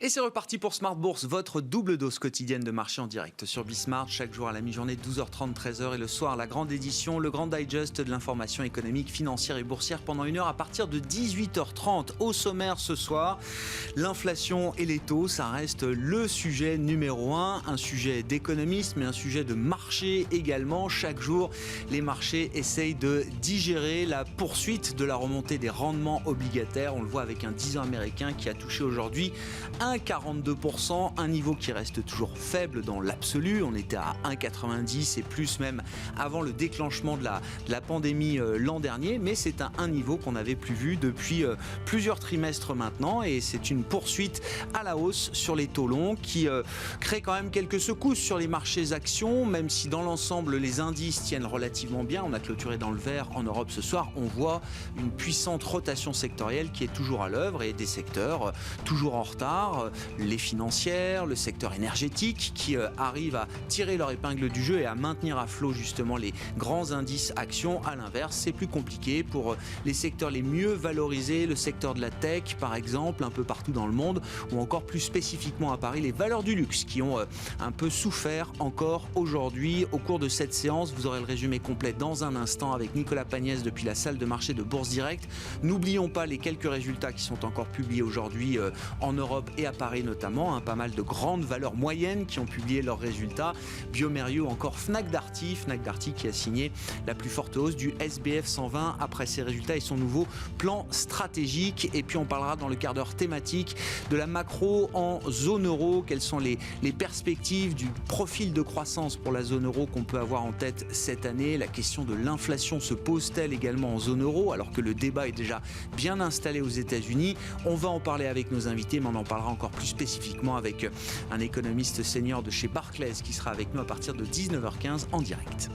Et c'est reparti pour Smart Bourse, votre double dose quotidienne de marché en direct sur Bismart, chaque jour à la mi-journée, 12h30, 13h, et le soir, la grande édition, le grand digest de l'information économique, financière et boursière pendant une heure à partir de 18h30. Au sommaire ce soir, l'inflation et les taux, ça reste le sujet numéro un sujet d'économiste, mais un sujet de marché également. Chaque jour, les marchés essayent de digérer la poursuite de la remontée des rendements obligataires. On le voit avec un 10 ans américain qui a touché aujourd'hui 1,42%, un niveau qui reste toujours faible dans l'absolu. On était à 1,90 et plus même avant le déclenchement de la pandémie l'an dernier, mais c'est un niveau qu'on n'avait plus vu depuis plusieurs trimestres maintenant, et c'est une poursuite à la hausse sur les taux longs qui crée quand même quelques secousses sur les marchés actions, même si dans l'ensemble les indices tiennent relativement bien. On a clôturé dans le vert en Europe ce soir. On voit une puissante rotation sectorielle qui est toujours à l'œuvre, et des secteurs toujours en retard, les financières, le secteur énergétique qui arrivent à tirer leur épingle du jeu et à maintenir à flot justement les grands indices actions. À l'inverse, c'est plus compliqué pour les secteurs les mieux valorisés, le secteur de la tech par exemple, un peu partout dans le monde, ou encore plus spécifiquement à Paris, les valeurs du luxe qui ont un peu souffert encore aujourd'hui. Au cours de cette séance, vous aurez le résumé complet dans un instant avec Nicolas Pagnès depuis la salle de marché de Bourse Direct. N'oublions pas les quelques résultats qui sont encore publiés aujourd'hui en Europe et à Paris notamment, pas mal de grandes valeurs moyennes qui ont publié leurs résultats. bioMérieux, encore Fnac Darty qui a signé la plus forte hausse du SBF 120 après ses résultats et son nouveau plan stratégique. Et puis on parlera dans le quart d'heure thématique de la macro en zone euro. Quelles sont les perspectives du profil de croissance pour la zone euro qu'on peut avoir en tête cette année? La question de l'inflation se pose-t-elle également en zone euro alors que le débat est déjà bien installé aux États-Unis? On va en parler avec nos invités, mais on en parlera encore plus spécifiquement avec un économiste senior de chez Barclays qui sera avec nous à partir de 19h15 en direct.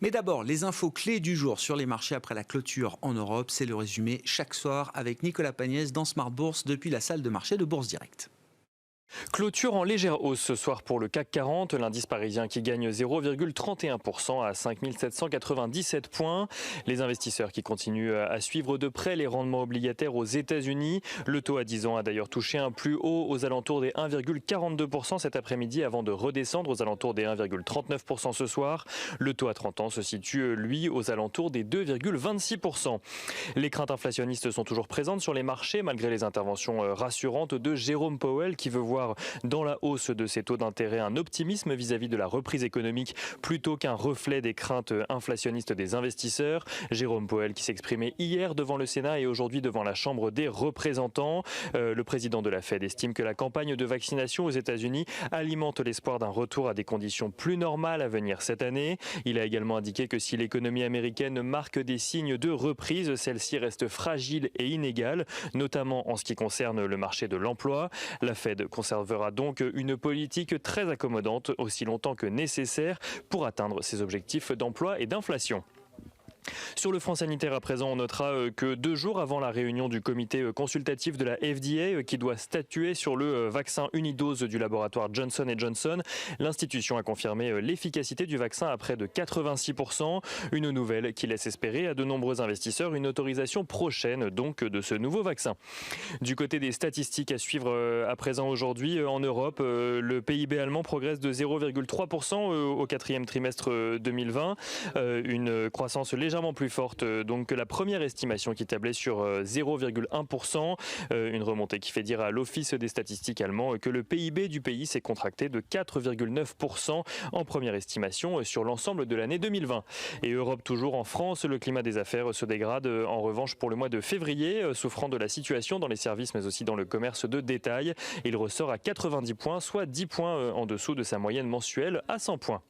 Mais d'abord, les infos clés du jour sur les marchés après la clôture en Europe, c'est le résumé chaque soir avec Nicolas Pagnès dans Smart Bourse depuis la salle de marché de Bourse Direct. Clôture en légère hausse ce soir pour le CAC 40, l'indice parisien qui gagne 0,31% à 5 797 points. Les investisseurs qui continuent à suivre de près les rendements obligataires aux États-Unis. Le taux à 10 ans a d'ailleurs touché un plus haut aux alentours des 1,42% cet après-midi avant de redescendre aux alentours des 1,39% ce soir. Le taux à 30 ans se situe, lui, aux alentours des 2,26%. Les craintes inflationnistes sont toujours présentes sur les marchés malgré les interventions rassurantes de Jérôme Powell qui veut voir dans la hausse de ces taux d'intérêt un optimisme vis-à-vis de la reprise économique plutôt qu'un reflet des craintes inflationnistes des investisseurs. Jérôme Powell qui s'exprimait hier devant le Sénat et aujourd'hui devant la Chambre des représentants. Le président de la Fed estime que la campagne de vaccination aux États-Unis alimente l'espoir d'un retour à des conditions plus normales à venir cette année. Il a également indiqué que si l'économie américaine marque des signes de reprise, celle-ci reste fragile et inégale, notamment en ce qui concerne le marché de l'emploi. La Fed conservera donc une politique très accommodante aussi longtemps que nécessaire pour atteindre ses objectifs d'emploi et d'inflation. Sur le front sanitaire à présent, on notera que 2 jours avant la réunion du comité consultatif de la FDA qui doit statuer sur le vaccin unidose du laboratoire Johnson & Johnson, l'institution a confirmé l'efficacité du vaccin à près de 86%. Une nouvelle qui laisse espérer à de nombreux investisseurs une autorisation prochaine donc de ce nouveau vaccin. Du côté des statistiques à suivre à présent aujourd'hui en Europe, le PIB allemand progresse de 0,3% au 4e trimestre 2020, une croissance légèrement plus forte donc que la première estimation qui tablait sur 0,1%. Une remontée qui fait dire à l'Office des statistiques allemand que le PIB du pays s'est contracté de 4,9% en première estimation sur l'ensemble de l'année 2020. Et Europe toujours, en France, le climat des affaires se dégrade en revanche pour le mois de février, souffrant de la situation dans les services mais aussi dans le commerce de détail. Il ressort à 90 points, soit 10 points en dessous de sa moyenne mensuelle à 100 points.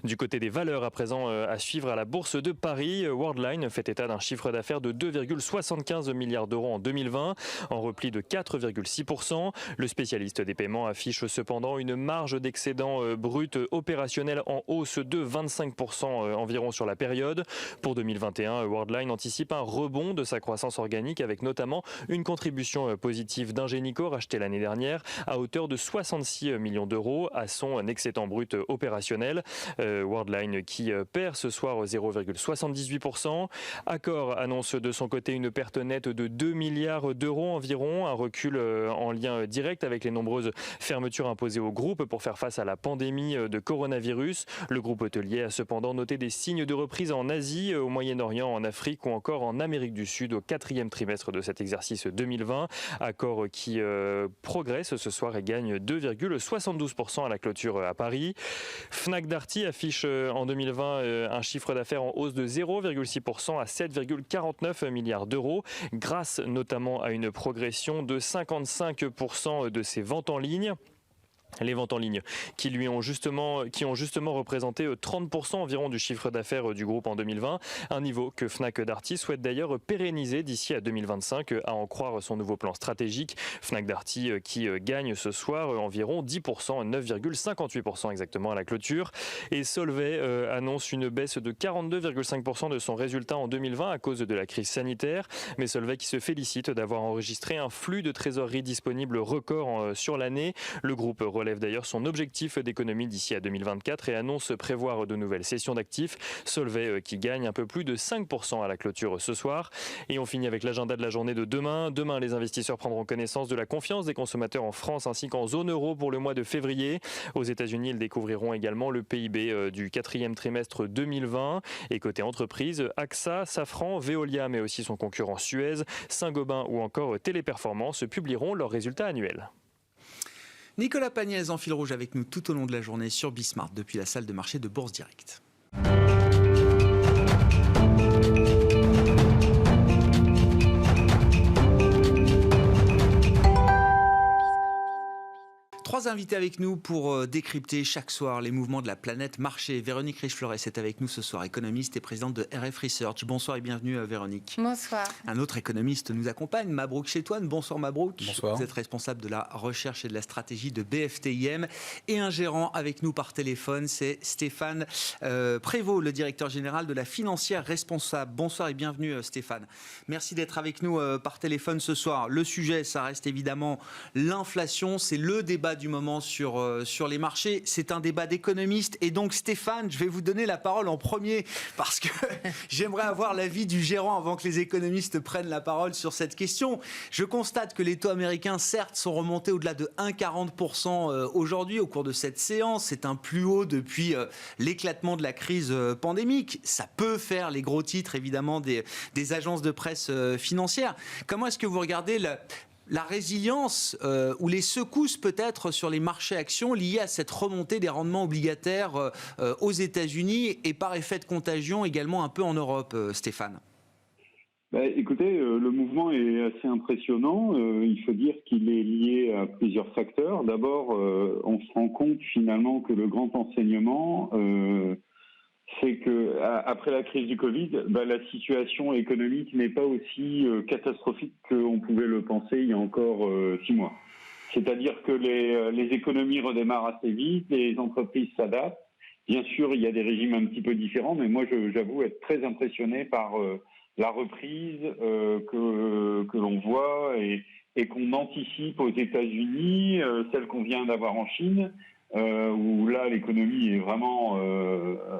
Du côté des valeurs à présent à suivre à la Bourse de Paris, Worldline fait état d'un chiffre d'affaires de 2,75 milliards d'euros en 2020, en repli de 4,6%. Le spécialiste des paiements affiche cependant une marge d'excédent brut opérationnel en hausse de 25% environ sur la période. Pour 2021, Worldline anticipe un rebond de sa croissance organique avec notamment une contribution positive d'Ingenico rachetée l'année dernière à hauteur de 66 millions d'euros à son excédent brut opérationnel. Worldline qui perd ce soir 0,78%. Accor annonce de son côté une perte nette de 2 milliards d'euros environ, un recul en lien direct avec les nombreuses fermetures imposées au groupe pour faire face à la pandémie de coronavirus. Le groupe hôtelier a cependant noté des signes de reprise en Asie, au Moyen-Orient, en Afrique ou encore en Amérique du Sud au 4e trimestre de cet exercice 2020. Accor qui progresse ce soir et gagne 2,72% à la clôture à Paris. Fnac Darty affiche en 2020 un chiffre d'affaires en hausse de 0,6% à 7,49 milliards d'euros, grâce notamment à une progression de 55% de ses ventes en ligne. Les ventes en ligne qui ont justement représenté 30% environ du chiffre d'affaires du groupe en 2020, un niveau que Fnac Darty souhaite d'ailleurs pérenniser d'ici à 2025, à en croire son nouveau plan stratégique. Fnac Darty qui gagne ce soir environ 10%, 9,58% exactement à la clôture. Et Solvay annonce une baisse de 42,5% de son résultat en 2020 à cause de la crise sanitaire. Mais Solvay qui se félicite d'avoir enregistré un flux de trésorerie disponible record sur l'année. Le groupe relève d'ailleurs son objectif d'économie d'ici à 2024 et annonce prévoir de nouvelles cessions d'actifs. Solvay qui gagne un peu plus de 5% à la clôture ce soir. Et on finit avec l'agenda de la journée de demain. Demain, les investisseurs prendront connaissance de la confiance des consommateurs en France ainsi qu'en zone euro pour le mois de février. Aux États-Unis, ils découvriront également le PIB du 4e trimestre 2020. Et côté entreprise, AXA, Safran, Veolia, mais aussi son concurrent Suez, Saint-Gobain ou encore Téléperformance publieront leurs résultats annuels. Nicolas Pagnès en fil rouge avec nous tout au long de la journée sur Bismart depuis la salle de marché de Bourse Direct. Trois invités avec nous pour décrypter chaque soir les mouvements de la planète marché. Véronique Riche-Flores est avec nous ce soir, économiste et présidente de RF Research. Bonsoir et bienvenue Véronique. Bonsoir. Un autre économiste nous accompagne, Mabrouk Chetouane. Bonsoir Mabrouk. Bonsoir. Vous êtes responsable de la recherche et de la stratégie de BFTIM. Et un gérant avec nous par téléphone, c'est Stéphane Prévost, le directeur général de la financière responsable. Bonsoir et bienvenue Stéphane. Merci d'être avec nous par téléphone ce soir. Le sujet, ça reste évidemment l'inflation. C'est le débat du moment sur les marchés. C'est un débat d'économistes. Et donc, Stéphane, je vais vous donner la parole en premier parce que j'aimerais avoir l'avis du gérant avant que les économistes prennent la parole sur cette question. Je constate que les taux américains, certes, sont remontés au-delà de 1,40% aujourd'hui au cours de cette séance. C'est un plus haut depuis l'éclatement de la crise pandémique. Ça peut faire les gros titres, évidemment, des agences de presse financières. Comment est-ce que vous regardez la résilience ou les secousses peut-être sur les marchés actions liées à cette remontée des rendements obligataires aux États-Unis et par effet de contagion également un peu en Europe, Stéphane? Écoutez, le mouvement est assez impressionnant. Il faut dire qu'il est lié à plusieurs facteurs. D'abord, on se rend compte finalement que le grand enseignement, c'est que après la crise du Covid, la situation économique n'est pas aussi catastrophique qu'on pouvait le penser il y a encore 6 mois. C'est-à-dire que les économies redémarrent assez vite, les entreprises s'adaptent. Bien sûr, il y a des régimes un petit peu différents, mais moi, j'avoue être très impressionné par la reprise que l'on voit et qu'on anticipe aux États-Unis, celle qu'on vient d'avoir en Chine. Où là l'économie est vraiment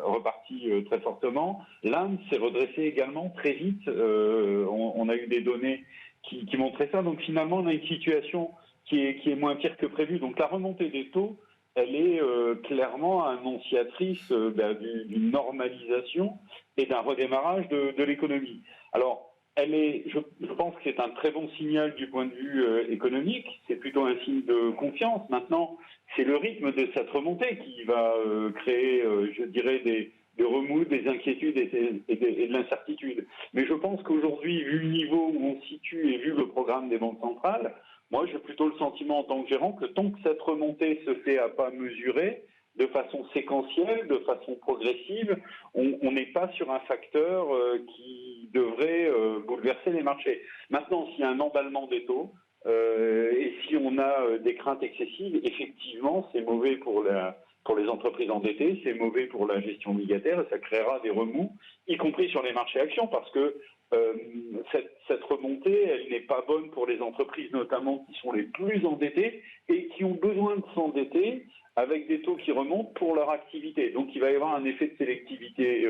repartie très fortement. L'Inde s'est redressée également très vite. On a eu des données qui montraient ça. Donc finalement, on a une situation qui est moins pire que prévu. Donc la remontée des taux, elle est clairement annonciatrice d'une normalisation et d'un redémarrage de l'économie. Alors, je pense que c'est un très bon signal du point de vue économique. C'est plutôt un signe de confiance. Maintenant, c'est le rythme de cette remontée qui va créer, je dirais, des remous, des inquiétudes et de l'incertitude. Mais je pense qu'aujourd'hui, vu le niveau où on se situe et vu le programme des banques centrales, moi, j'ai plutôt le sentiment en tant que gérant que tant que cette remontée se fait à pas mesurés, de façon séquentielle, de façon progressive, on n'est pas sur un facteur qui devrait bouleverser les marchés. Maintenant, s'il y a un emballement des taux, et si on a des craintes excessives, effectivement, c'est mauvais pour les entreprises endettées, c'est mauvais pour la gestion obligataire et ça créera des remous, y compris sur les marchés actions, parce que cette remontée, elle n'est pas bonne pour les entreprises, notamment qui sont les plus endettées et qui ont besoin de s'endetter avec des taux qui remontent pour leur activité. Donc il va y avoir un effet de sélectivité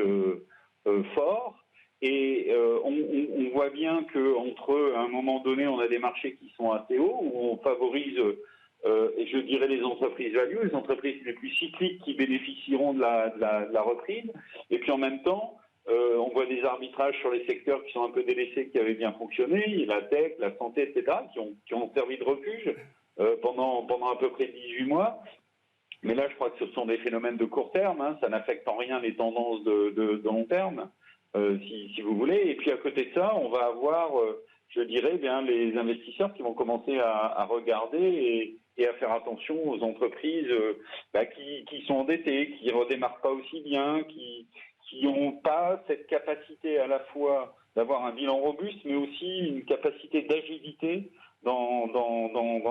fort. Et on voit bien qu'entre un moment donné, on a des marchés qui sont assez hauts, où on favorise, je dirais, les entreprises value, les entreprises les plus cycliques qui bénéficieront de la reprise. Et puis en même temps, on voit des arbitrages sur les secteurs qui sont un peu délaissés, qui avaient bien fonctionné, la tech, la santé, etc., qui ont servi de refuge pendant à peu près 18 mois. Mais là, je crois que ce sont des phénomènes de court terme, hein, ça n'affecte en rien les tendances de long terme, si vous voulez. Et puis à côté de ça, on va avoir, je dirais, bien les investisseurs qui vont commencer à regarder et à faire attention aux entreprises qui sont endettées, qui ne redémarrent pas aussi bien, qui n'ont pas cette capacité à la fois d'avoir un bilan robuste, mais aussi une capacité d'agilité dans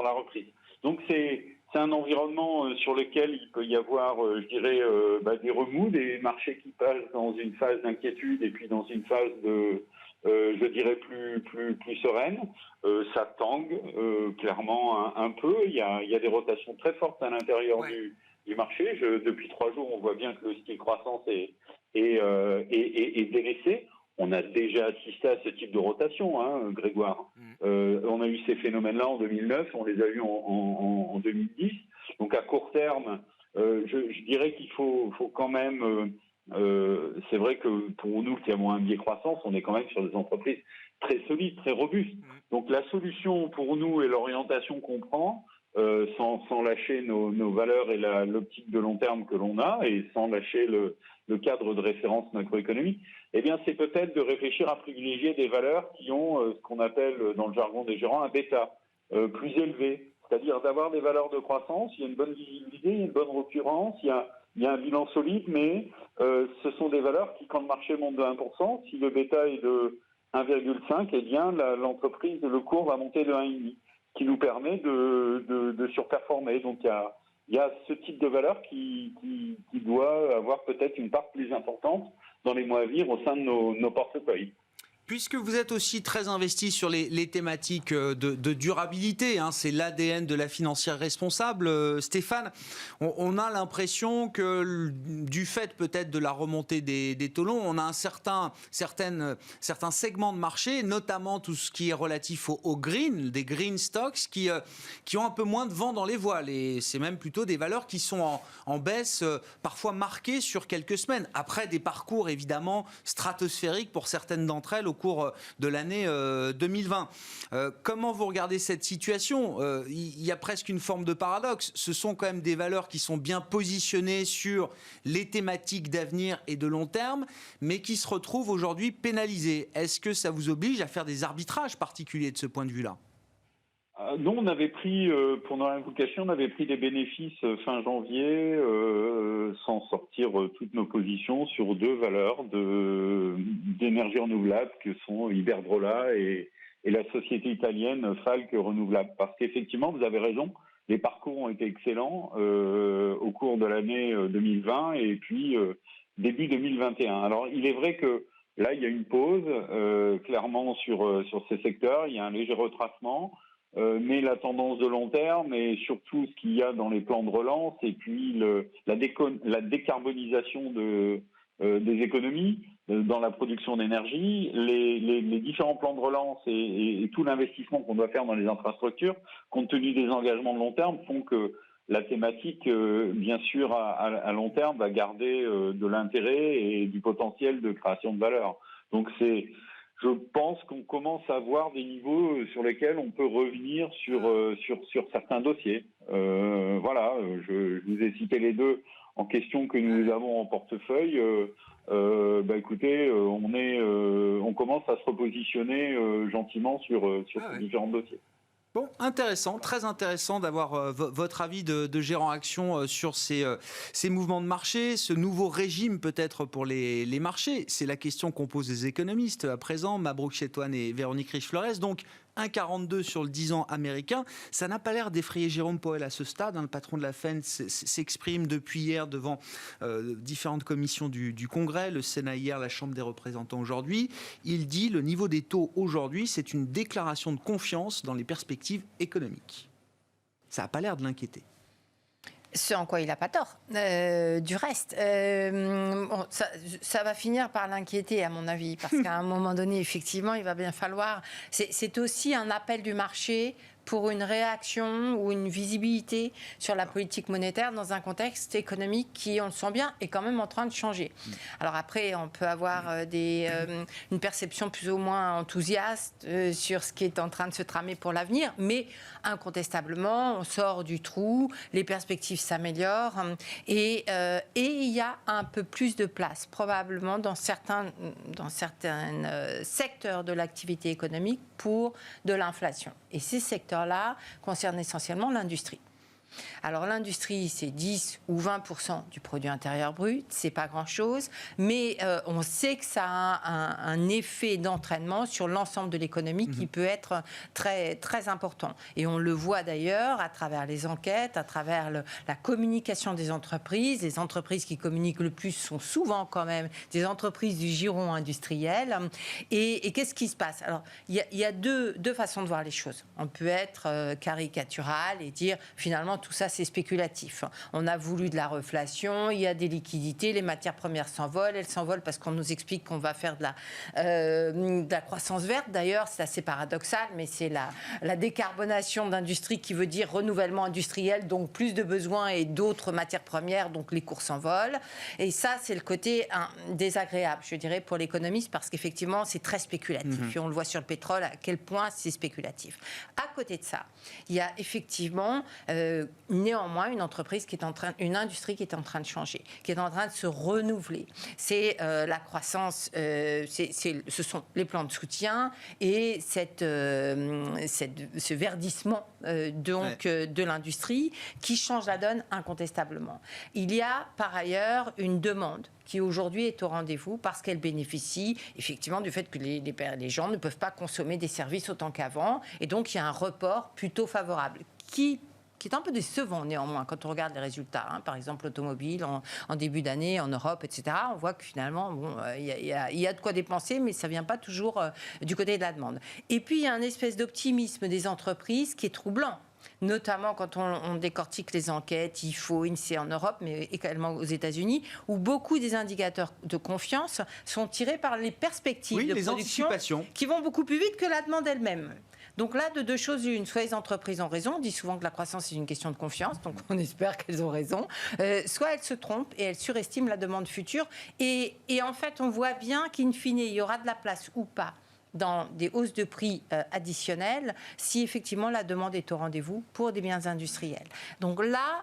la reprise. Donc c'est un environnement sur lequel il peut y avoir, je dirais, des remous, des marchés qui passent dans une phase d'inquiétude et puis dans une phase je dirais, plus sereine. Ça tangue clairement un peu. Il y a des rotations très fortes à l'intérieur du marché. Depuis 3 jours, on voit bien que le style croissance est délaissé. On a déjà assisté à ce type de rotation, hein, Grégoire. On a eu ces phénomènes-là en 2009, on les a eus en 2010. Donc à court terme, je dirais qu'il faut quand même... c'est vrai que pour nous qui avons un biais croissance, on est quand même sur des entreprises très solides, très robustes. Donc la solution pour nous et l'orientation qu'on prend, sans lâcher nos valeurs et l'optique de long terme que l'on a, et sans lâcher le cadre de référence macroéconomique, eh bien c'est peut-être de réfléchir à privilégier des valeurs qui ont ce qu'on appelle dans le jargon des gérants un bêta plus élevé, c'est-à-dire d'avoir des valeurs de croissance, il y a une bonne visibilité, il y a une bonne occurrence, il y a un bilan solide, mais ce sont des valeurs qui, quand le marché monte de 1%, si le bêta est de 1,5, eh bien l'entreprise, le cours va monter de 1,5, qui nous permet de surperformer. Donc il y a ce type de valeur qui doit avoir peut-être une part plus importante dans les mois à venir au sein de nos portefeuilles. Puisque vous êtes aussi très investi sur les thématiques de durabilité, hein, c'est l'ADN de la financière responsable, Stéphane, on a l'impression que du fait peut-être de la remontée des taux longs, on a certains segments de marché, notamment tout ce qui est relatif au green, des green stocks, qui ont un peu moins de vent dans les voiles. Et c'est même plutôt des valeurs qui sont en baisse, parfois marquées sur quelques semaines, après des parcours évidemment stratosphériques pour certaines d'entre elles au cours de l'année 2020. Comment vous regardez cette situation ? Il y a presque une forme de paradoxe. Ce sont quand même des valeurs qui sont bien positionnées sur les thématiques d'avenir et de long terme, mais qui se retrouvent aujourd'hui pénalisées. Est-ce que ça vous oblige à faire des arbitrages particuliers de ce point de vue-là ? Nous, on avait pris, pour ne rien vous cacher, on avait pris des bénéfices fin janvier sans sortir toutes nos positions sur 2 valeurs d'énergie renouvelable que sont Iberdrola et la société italienne Falck Renouvelable. Parce qu'effectivement, vous avez raison, les parcours ont été excellents au cours de l'année 2020 et puis début 2021. Alors, il est vrai que là, il y a une pause clairement sur ces secteurs, il y a un léger retracement. Mais la tendance de long terme et surtout ce qu'il y a dans les plans de relance et puis la décarbonisation des économies dans la production d'énergie, les différents plans de relance et tout l'investissement qu'on doit faire dans les infrastructures, compte tenu des engagements de long terme, font que la thématique, bien sûr, à long terme, va garder de l'intérêt et du potentiel de création de valeur. Donc je pense qu'on commence à voir des niveaux sur lesquels on peut revenir sur certains dossiers. Voilà, je vous ai cité les 2 en question que nous avons en portefeuille. Écoutez, on commence à se repositionner gentiment sur ces différents dossiers. Bon, intéressant, très intéressant d'avoir votre avis de gérant action sur ces mouvements de marché, ce nouveau régime peut-être pour les marchés. C'est la question qu'on pose les économistes à présent, Mabrouk Chetouane et Véronique Riche-Flores. Donc, 1,42 sur le 10 ans américain. Ça n'a pas l'air d'effrayer Jérôme Powell à ce stade. Le patron de la Fed s'exprime depuis hier devant différentes commissions du Congrès, le Sénat hier, la Chambre des représentants aujourd'hui. Il dit le niveau des taux aujourd'hui, c'est une déclaration de confiance dans les perspectives économiques. Ça n'a pas l'air de l'inquiéter. Ce en quoi il n'a pas tort. Du reste, ça va finir par l'inquiéter, à mon avis, parce qu'à un moment donné, effectivement, il va bien falloir... C'est aussi un appel du marché pour une réaction ou une visibilité sur la politique monétaire dans un contexte économique qui, on le sent bien, est quand même en train de changer. Alors après, on peut avoir une perception plus ou moins enthousiaste sur ce qui est en train de se tramer pour l'avenir, mais incontestablement, on sort du trou, les perspectives s'améliorent et il y a un peu plus de place, probablement dans certains secteurs de l'activité économique pour de l'inflation. Et ces secteurs-là concernent essentiellement l'industrie. Alors l'industrie, c'est 10 ou 20% du produit intérieur brut, c'est pas grand-chose, mais on sait que ça a un effet d'entraînement sur l'ensemble de l'économie qui peut être très, très important. Et on le voit d'ailleurs à travers les enquêtes, à travers la communication des entreprises. Les entreprises qui communiquent le plus sont souvent quand même des entreprises du giron industriel. Et qu'est-ce qui se passe? Alors, il y a deux façons de voir les choses. On peut être caricatural et dire finalement tout ça c'est spéculatif. On a voulu de la reflation, il y a des liquidités, les matières premières s'envolent, elles s'envolent parce qu'on nous explique qu'on va faire de la croissance verte. D'ailleurs, c'est assez paradoxal, mais c'est la décarbonation d'industrie qui veut dire renouvellement industriel, donc plus de besoins et d'autres matières premières, donc les cours s'envolent. Et ça, c'est le côté désagréable, je dirais, pour l'économiste, parce qu'effectivement, c'est très spéculatif. Et on le voit sur le pétrole, à quel point c'est spéculatif. À côté de ça, il y a effectivement néanmoins une industrie qui est en train de changer, qui est en train de se renouveler. C'est la croissance, ce sont les plans de soutien et ce verdissement de l'industrie qui change la donne incontestablement. Il y a par ailleurs une demande qui aujourd'hui est au rendez-vous parce qu'elle bénéficie effectivement du fait que les gens ne peuvent pas consommer des services autant qu'avant, et donc il y a un report plutôt favorable qui est un peu décevant néanmoins quand on regarde les résultats. Par exemple, l'automobile en début d'année en Europe, etc. On voit que finalement, il y a de quoi dépenser, mais ça ne vient pas toujours du côté de la demande. Et puis, il y a une espèce d'optimisme des entreprises qui est troublant. Notamment quand on décortique les enquêtes IFO, INSEE en Europe, mais également aux États-Unis, où beaucoup des indicateurs de confiance sont tirés par les perspectives de production qui vont beaucoup plus vite que la demande elle-même. Donc là, de deux choses une. Soit les entreprises ont raison, on dit souvent que la croissance est une question de confiance, donc on espère qu'elles ont raison. Soit elles se trompent et elles surestiment la demande future. Et en fait, on voit bien qu'in fine, il y aura de la place ou pas dans des hausses de prix additionnelles si effectivement la demande est au rendez-vous pour des biens industriels. Donc là,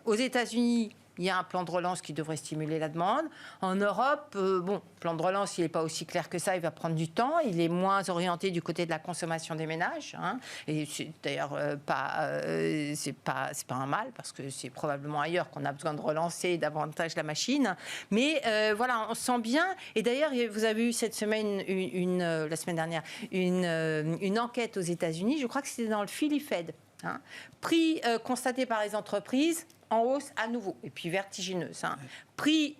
aux États-Unis, il y a un plan de relance qui devrait stimuler la demande. En Europe, le plan de relance, il n'est pas aussi clair que ça, il va prendre du temps. Il est moins orienté du côté de la consommation des ménages. Et c'est d'ailleurs c'est pas un mal, parce que c'est probablement ailleurs qu'on a besoin de relancer davantage la machine. Mais voilà, on sent bien. Et d'ailleurs, vous avez eu cette semaine, la semaine dernière, une enquête aux États-Unis. Je crois que c'était dans le Philly Fed. Prix constaté par les entreprises en hausse à nouveau, et puis vertigineuse. Prix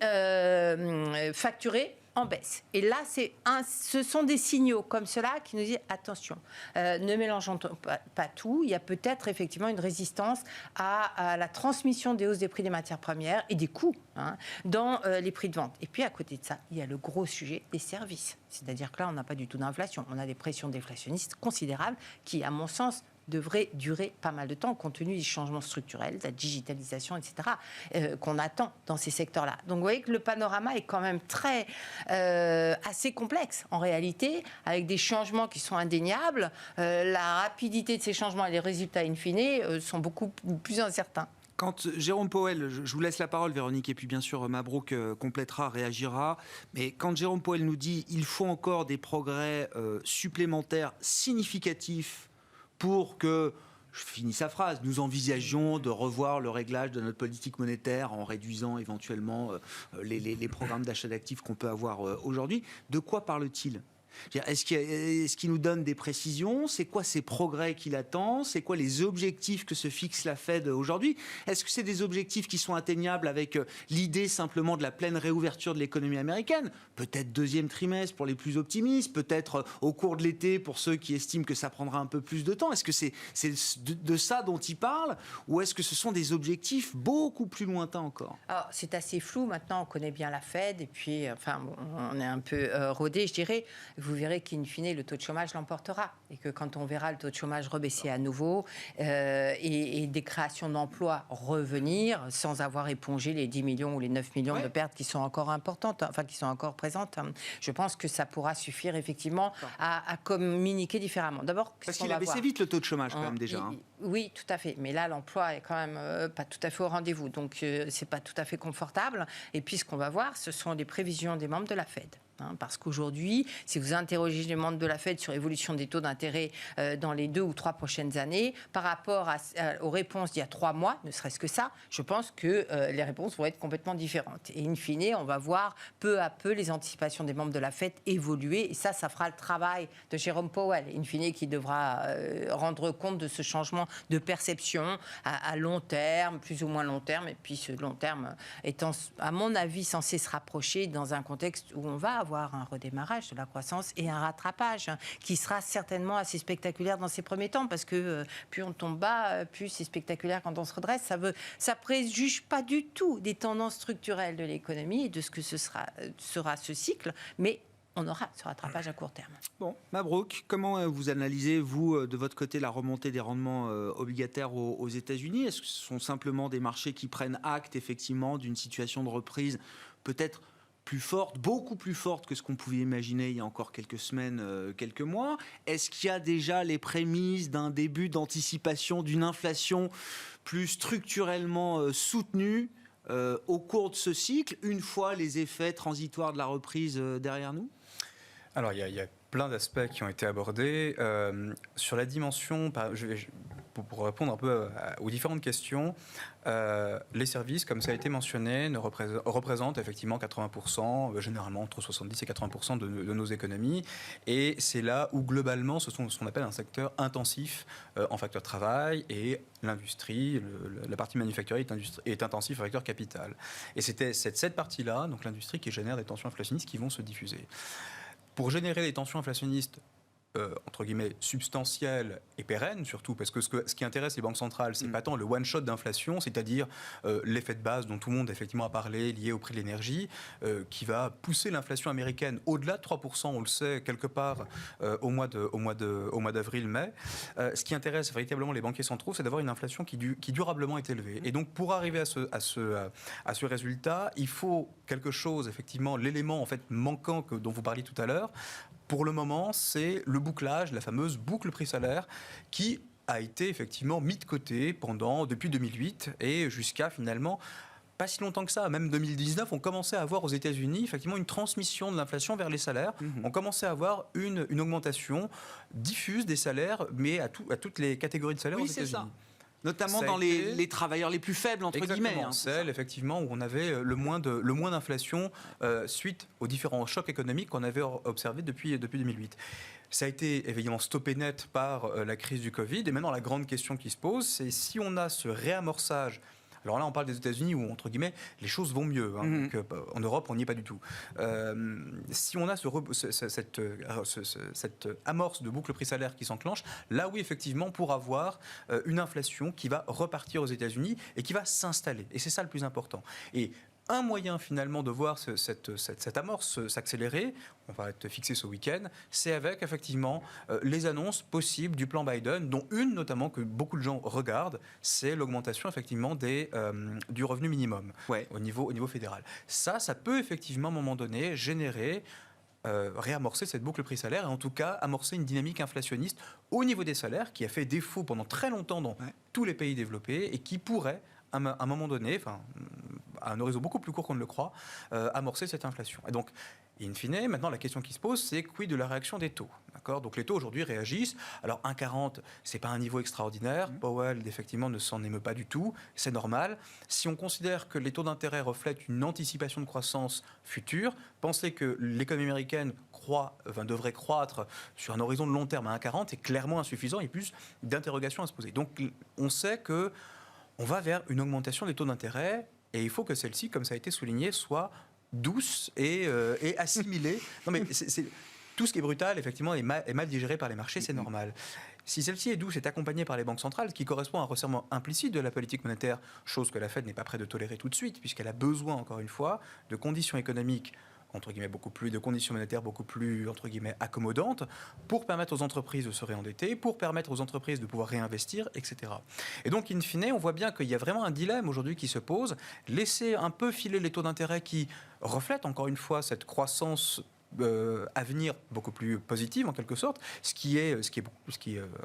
facturé en baisse. Et là, ce sont des signaux comme cela qui nous disent attention, ne mélangeons pas tout. Il y a peut-être effectivement une résistance à la transmission des hausses des prix des matières premières et des coûts dans les prix de vente. Et puis à côté de ça, il y a le gros sujet des services. C'est-à-dire que là, on n'a pas du tout d'inflation. On a des pressions déflationnistes considérables qui, à mon sens, devrait durer pas mal de temps, compte tenu des changements structurels, de la digitalisation, etc., qu'on attend dans ces secteurs-là. Donc vous voyez que le panorama est quand même assez complexe, en réalité, avec des changements qui sont indéniables. La rapidité de ces changements et les résultats in fine sont beaucoup plus incertains. Quand Jérôme Powell, je vous laisse la parole Véronique, et puis bien sûr Mabrouk complétera, réagira, mais quand Jérôme Powell nous dit il faut encore des progrès supplémentaires significatifs pour que, je finis sa phrase, nous envisagions de revoir le réglage de notre politique monétaire en réduisant éventuellement les programmes d'achat d'actifs qu'on peut avoir aujourd'hui. De quoi parle-t-il ? Est-ce qu'il nous donne des précisions? C'est quoi ces progrès qu'il attend? C'est quoi les objectifs que se fixe la Fed aujourd'hui? Est-ce que c'est des objectifs qui sont atteignables avec l'idée simplement de la pleine réouverture de l'économie américaine? Peut-être deuxième trimestre pour les plus optimistes, peut-être au cours de l'été pour ceux qui estiment que ça prendra un peu plus de temps. Est-ce que c'est de ça dont il parle, ou est-ce que ce sont des objectifs beaucoup plus lointains encore? Alors, c'est assez flou maintenant, on connaît bien la Fed et puis on est un peu rodé, je dirais. Vous verrez qu'in fine, le taux de chômage l'emportera et que quand on verra le taux de chômage rebaisser à nouveau et des créations d'emplois revenir sans avoir épongé les 10 millions ou les 9 millions de pertes qui sont encore importantes, qui sont encore présentes, je pense que ça pourra suffire effectivement à communiquer différemment. D'abord, parce qu'il a baissé vite le taux de chômage quand même déjà. Oui, tout à fait. Mais là, l'emploi est quand même pas tout à fait au rendez-vous. Donc, c'est pas tout à fait confortable. Et puis, ce qu'on va voir, ce sont les prévisions des membres de la Fed. Parce qu'aujourd'hui, si vous interrogez les membres de la Fed sur l'évolution des taux d'intérêt dans les 2 ou 3 prochaines années, par rapport aux réponses d'il y a 3 mois, ne serait-ce que ça, je pense que les réponses vont être complètement différentes. Et in fine, on va voir peu à peu les anticipations des membres de la Fed évoluer. Et ça fera le travail de Jérôme Powell, in fine, qui devra rendre compte de ce changement de perception à long terme, plus ou moins long terme. Et puis ce long terme étant, à mon avis, censé se rapprocher dans un contexte où on va avoir un redémarrage de la croissance et un rattrapage qui sera certainement assez spectaculaire dans ces premiers temps, parce que plus on tombe bas, plus c'est spectaculaire quand on se redresse. Ça préjuge pas du tout des tendances structurelles de l'économie et de ce que sera ce cycle, mais on aura ce rattrapage à court terme. Bon, Mabrouk, comment vous analysez, vous, de votre côté, la remontée des rendements obligataires aux États-Unis? Est-ce que ce sont simplement des marchés qui prennent acte, effectivement, d'une situation de reprise peut-être plus forte, beaucoup plus forte que ce qu'on pouvait imaginer il y a encore quelques semaines, quelques mois? Est-ce qu'il y a déjà les prémices d'un début d'anticipation d'une inflation plus structurellement soutenue au cours de ce cycle, une fois les effets transitoires de la reprise derrière nous? Alors, il y a plein d'aspects qui ont été abordés. Sur la dimension, pour répondre un peu aux différentes questions, les services, comme ça a été mentionné, représentent effectivement 80%, généralement entre 70 et 80% de nos économies. Et c'est là où, globalement, ce qu'on appelle un secteur intensif en facteur travail, et l'industrie, la partie manufacturière est intensive en facteur capital. Et c'était cette partie-là, donc l'industrie, qui génère des tensions inflationnistes qui vont se diffuser. Pour générer des tensions inflationnistes entre guillemets substantielles et pérennes, surtout parce que ce qui intéresse les banques centrales, c'est pas tant le one shot d'inflation, c'est-à-dire l'effet de base dont tout le monde effectivement a parlé, lié au prix de l'énergie, qui va pousser l'inflation américaine au-delà de 3%, on le sait quelque part au mois d'avril-mai. Ce qui intéresse véritablement les banquiers centraux, c'est d'avoir une inflation qui durablement est élevée. Et donc pour arriver à ce résultat, il faut quelque chose, effectivement, l'élément en fait manquant dont vous parliez tout à l'heure. Pour le moment, c'est le bouclage, la fameuse boucle prix-salaire, qui a été effectivement mis de côté depuis 2008 et jusqu'à finalement pas si longtemps que ça, même 2019, on commençait à avoir aux États-Unis effectivement une transmission de l'inflation vers les salaires. On commençait à avoir une augmentation diffuse des salaires, mais à toutes les catégories de salaires aux États-Unis. Ça. Notamment dans les travailleurs les plus faibles, entre guillemets. Celles, effectivement, où on avait le moins d'inflation suite aux différents chocs économiques qu'on avait observés depuis 2008. Ça a été évidemment stoppé net par la crise du Covid. Et maintenant, la grande question qui se pose, c'est si on a ce réamorçage. Alors là, on parle des États-Unis où, entre guillemets, les choses vont mieux. Donc, en Europe, on n'y est pas du tout. Si on a cette amorce de boucle prix-salaire qui s'enclenche, là oui, effectivement, pour avoir une inflation qui va repartir aux États-Unis et qui va s'installer. Et c'est ça le plus important. Et un moyen finalement de voir cette amorce s'accélérer, on va être fixé ce week-end, c'est avec effectivement les annonces possibles du plan Biden, dont une notamment que beaucoup de gens regardent, c'est l'augmentation effectivement du revenu minimum au niveau fédéral. Ça peut effectivement à un moment donné générer réamorcer cette boucle prix-salaire et en tout cas amorcer une dynamique inflationniste au niveau des salaires qui a fait défaut pendant très longtemps dans tous les pays développés et qui pourrait à un moment donné, à un horizon beaucoup plus court qu'on ne le croit, amorcer cette inflation. Et donc, in fine, maintenant, la question qui se pose, c'est quid de la réaction des taux. D'accord ? Donc les taux aujourd'hui réagissent. Alors 1,40, c'est pas un niveau extraordinaire. Powell, effectivement, ne s'en émeut pas du tout. C'est normal. Si on considère que les taux d'intérêt reflètent une anticipation de croissance future, pensez que l'économie américaine devrait croître sur un horizon de long terme à 1,40 est clairement insuffisant. Il y a plus d'interrogations à se poser. Donc on sait que on va vers une augmentation des taux d'intérêt et il faut que celle-ci, comme ça a été souligné, soit douce et assimilée. Non mais c'est tout ce qui est brutal, effectivement, est mal digéré par les marchés, c'est normal. Si celle-ci est douce, est accompagnée par les banques centrales, qui correspond à un resserrement implicite de la politique monétaire, chose que la Fed n'est pas prête de tolérer tout de suite, puisqu'elle a besoin, encore une fois, de conditions économiques entre guillemets de conditions monétaires beaucoup plus entre guillemets accommodantes pour permettre aux entreprises de se réendetter, pour permettre aux entreprises de pouvoir réinvestir, etc. Et donc, in fine, on voit bien qu'il y a vraiment un dilemme aujourd'hui qui se pose. Laisser un peu filer les taux d'intérêt qui reflètent encore une fois cette croissance à venir beaucoup plus positive en quelque sorte, ce qui est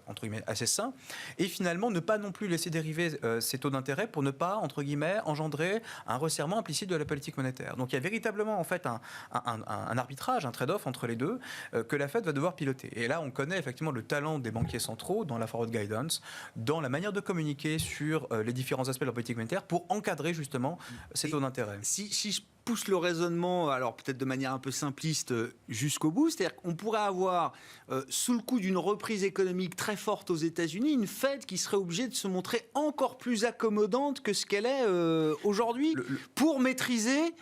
entre guillemets assez sain, et finalement ne pas non plus laisser dériver ces taux d'intérêt pour ne pas entre guillemets engendrer un resserrement implicite de la politique monétaire. Donc il y a véritablement en fait un arbitrage, un trade-off entre les deux que la Fed va devoir piloter. Et là on connaît effectivement le talent des banquiers centraux dans la forward guidance, dans la manière de communiquer sur les différents aspects de la politique monétaire pour encadrer justement ces taux d'intérêt. Si je pousse le raisonnement, alors peut-être de manière un peu simpliste, jusqu'au bout, c'est-à-dire qu'on pourrait avoir, sous le coup d'une reprise économique très forte aux États-Unis, une Fed qui serait obligée de se montrer encore plus accommodante que ce qu'elle est aujourd'hui pour maîtriser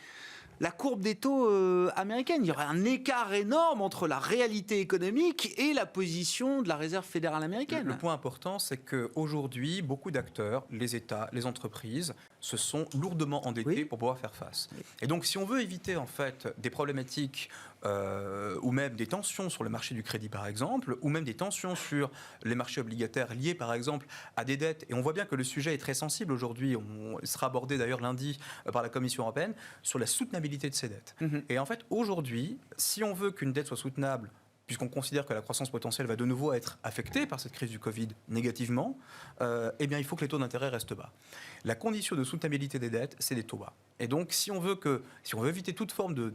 la courbe des taux américaine. Il y aurait un écart énorme entre la réalité économique et la position de la Réserve fédérale américaine. Le point important, c'est qu'aujourd'hui, beaucoup d'acteurs, les États, les entreprises, se sont lourdement endettés pour pouvoir faire face. Et donc, si on veut éviter en fait des problématiques ou même des tensions sur le marché du crédit, par exemple, ou même des tensions sur les marchés obligataires liés, par exemple, à des dettes, et on voit bien que le sujet est très sensible aujourd'hui, on sera abordé d'ailleurs lundi par la Commission européenne, sur la soutenabilité de ces dettes. Et en fait, aujourd'hui, si on veut qu'une dette soit soutenable, puisqu'on considère que la croissance potentielle va de nouveau être affectée par cette crise du Covid négativement, eh bien, il faut que les taux d'intérêt restent bas. La condition de soutenabilité des dettes, c'est des taux bas. Et donc, si on veut éviter toute forme de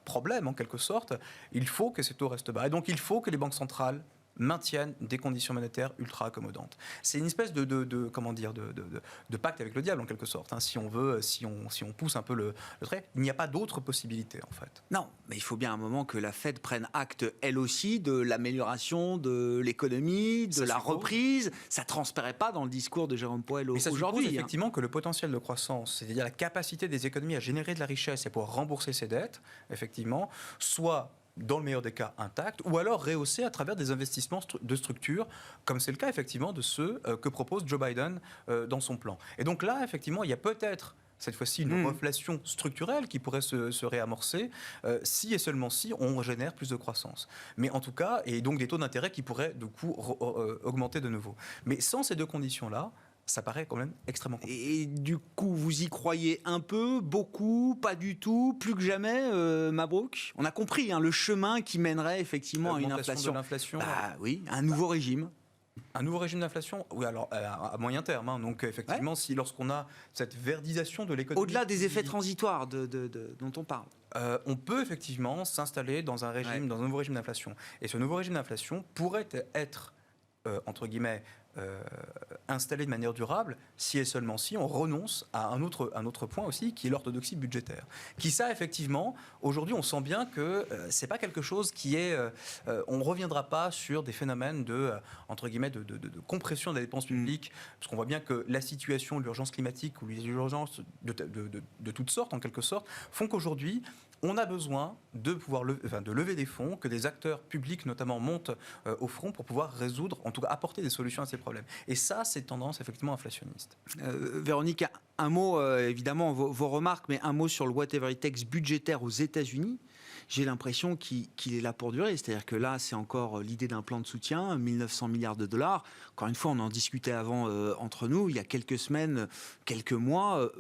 problème, en quelque sorte, il faut que ces taux restent bas. Et donc, il faut que les banques centrales maintiennent des conditions monétaires ultra accommodantes. C'est une espèce de pacte avec le diable en quelque sorte. Hein. Si on pousse un peu le trait, il n'y a pas d'autre possibilité en fait. Non, mais il faut bien un moment que la Fed prenne acte elle aussi de l'amélioration de l'économie, de la reprise. Ça transparaît pas dans le discours de Jérôme Powell aujourd'hui. Mais ça suppose effectivement que le potentiel de croissance, c'est-à-dire la capacité des économies à générer de la richesse et pour rembourser ses dettes, effectivement, soit dans le meilleur des cas, intact, ou alors rehaussé à travers des investissements de structure, comme c'est le cas effectivement de ceux que propose Joe Biden dans son plan. Et donc là, effectivement, il y a peut-être cette fois-ci une reflation structurelle qui pourrait se réamorcer si et seulement si on génère plus de croissance. Mais en tout cas, et donc des taux d'intérêt qui pourraient du coup augmenter de nouveau. Mais sans ces deux conditions-là, ça paraît quand même extrêmement compliqué. Et du coup, vous y croyez un peu, beaucoup, pas du tout, plus que jamais, Mabrouk ? On a compris le chemin qui mènerait effectivement à une inflation. De l'inflation. Oui, un nouveau régime. Un nouveau régime d'inflation ? Oui, alors à moyen terme. Hein. Donc effectivement, lorsqu'on a cette verdisation de l'économie... Au-delà des effets transitoires dont on parle. On peut effectivement s'installer dans un nouveau régime d'inflation. Et ce nouveau régime d'inflation pourrait être, entre guillemets, installé de manière durable si et seulement si on renonce à un autre point aussi qui est l'orthodoxie budgétaire. Qui ça effectivement, aujourd'hui on sent bien que c'est pas quelque chose qui est... on reviendra pas sur des phénomènes entre guillemets de compression des dépenses publiques, parce qu'on voit bien que la situation, l'urgence climatique ou les urgences de toutes sortes en quelque sorte, font qu'aujourd'hui on a besoin de pouvoir de lever des fonds, que des acteurs publics notamment montent au front pour pouvoir résoudre, en tout cas apporter des solutions à ces problèmes. Et ça, c'est tendance effectivement inflationniste. Véronique, un mot, évidemment, vos remarques, mais un mot sur le whatever it takes budgétaire aux États-Unis. J'ai l'impression qu'il est là pour durer. C'est-à-dire que là, c'est encore l'idée d'un plan de soutien, 1900 milliards de dollars. Encore une fois, on en discutait avant entre nous, il y a quelques semaines, quelques mois,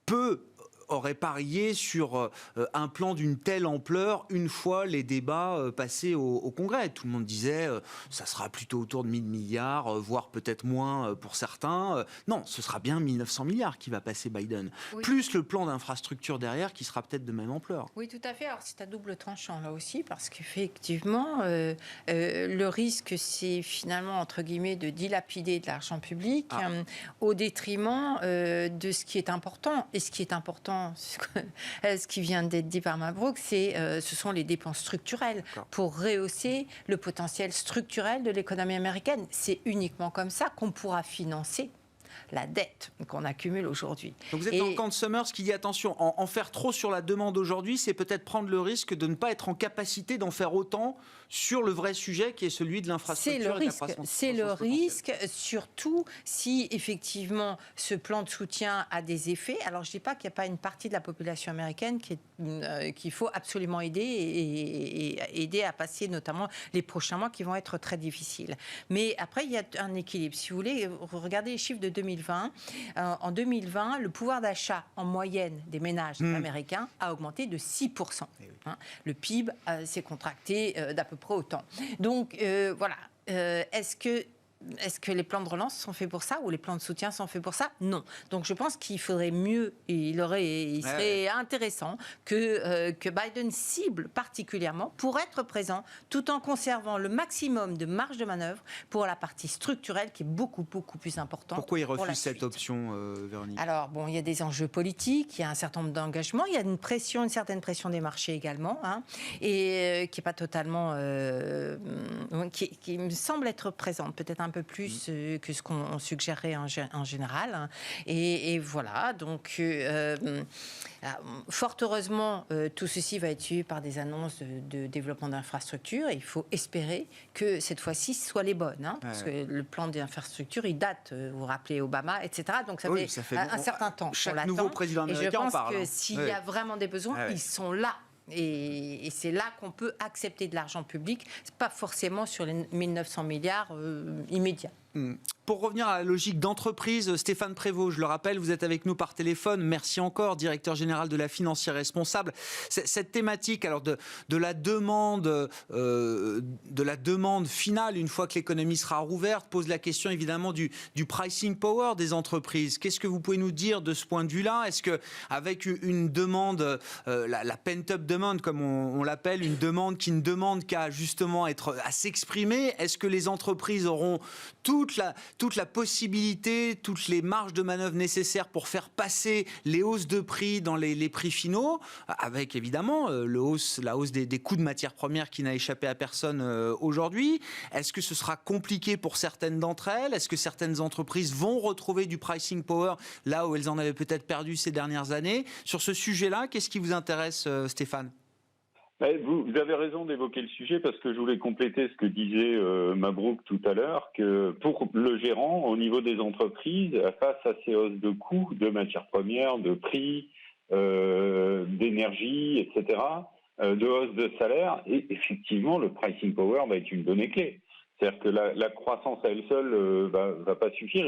peut aurait parié sur un plan d'une telle ampleur une fois les débats passés au Congrès. Tout le monde disait ça sera plutôt autour de 1000 milliards, voire peut-être moins pour certains. Non, ce sera bien 1900 milliards qui va passer Biden. Oui. Plus le plan d'infrastructure derrière qui sera peut-être de même ampleur. Oui, tout à fait. Alors, c'est à double tranchant là aussi, parce qu'effectivement, le risque, c'est finalement, entre guillemets, de dilapider de l'argent public au détriment de ce qui est important. Et ce qui est important, ce qui vient d'être dit par Mabrouk, ce sont les dépenses structurelles pour rehausser le potentiel structurel de l'économie américaine. C'est uniquement comme ça qu'on pourra financer la dette qu'on accumule aujourd'hui. Donc vous êtes dans le camp de Summers qui dit attention, en faire trop sur la demande aujourd'hui, c'est peut-être prendre le risque de ne pas être en capacité d'en faire autant sur le vrai sujet qui est celui de l'infrastructure. C'est le risque, surtout si effectivement ce plan de soutien a des effets. Alors je ne dis pas qu'il n'y a pas une partie de la population américaine qu'il faut absolument aider et aider à passer notamment les prochains mois qui vont être très difficiles. Mais après, il y a un équilibre. Si vous voulez, regardez les chiffres de 2020. En 2020, le pouvoir d'achat en moyenne des ménages américains a augmenté de 6%. Le PIB s'est contracté d'à peu près autant. Donc voilà, est-ce que les plans de relance sont faits pour ça ou les plans de soutien sont faits pour ça? Non. Donc je pense qu'il faudrait mieux, il serait intéressant que Biden cible particulièrement pour être présent tout en conservant le maximum de marge de manœuvre pour la partie structurelle qui est beaucoup, beaucoup plus importante. Pourquoi il refuse cette option, Véronique? Alors bon, il y a des enjeux politiques, il y a un certain nombre d'engagements, il y a une certaine pression des marchés également, et qui n'est pas totalement... qui me semble être présente, peut-être un peu plus que ce qu'on suggérerait en général. Et voilà, donc fort heureusement, tout ceci va être suivi par des annonces de développement d'infrastructures. Et il faut espérer que cette fois-ci, ce soit les bonnes. Parce que le plan d'infrastructure, il date, vous vous rappelez Obama, etc. Donc ça fait un certain temps. Chaque nouveau président américain en parle. Et je pense que s'il y a vraiment des besoins, ils sont là. Et c'est là qu'on peut accepter de l'argent public, c'est pas forcément sur les 1900 milliards immédiats. Pour revenir à la logique d'entreprise, Stéphane Prévost, je le rappelle, vous êtes avec nous par téléphone. Merci encore, directeur général de la Financière Responsable. Cette thématique alors de la demande finale, une fois que l'économie sera rouverte, pose la question évidemment du pricing power des entreprises. Qu'est-ce que vous pouvez nous dire de ce point de vue-là? Est-ce qu'avec une demande, la pent-up demand, comme on l'appelle, une demande qui ne demande qu'à justement à s'exprimer, est-ce que les entreprises auront toute la possibilité, toutes les marges de manœuvre nécessaires pour faire passer les hausses de prix dans les prix finaux, avec évidemment la hausse des coûts de matières premières qui n'a échappé à personne aujourd'hui? Est-ce que ce sera compliqué pour certaines d'entre elles? Est-ce que certaines entreprises vont retrouver du pricing power là où elles en avaient peut-être perdu ces dernières années? Sur ce sujet-là, qu'est-ce qui vous intéresse, Stéphane? Vous avez raison d'évoquer le sujet parce que je voulais compléter ce que disait Mabrouk tout à l'heure, que pour le gérant, au niveau des entreprises, face à ces hausses de coûts, de matières premières, de prix, d'énergie, etc., de hausse de salaire, et effectivement, le pricing power va être une donnée clé. C'est-à-dire que la croissance à elle seule va pas suffire.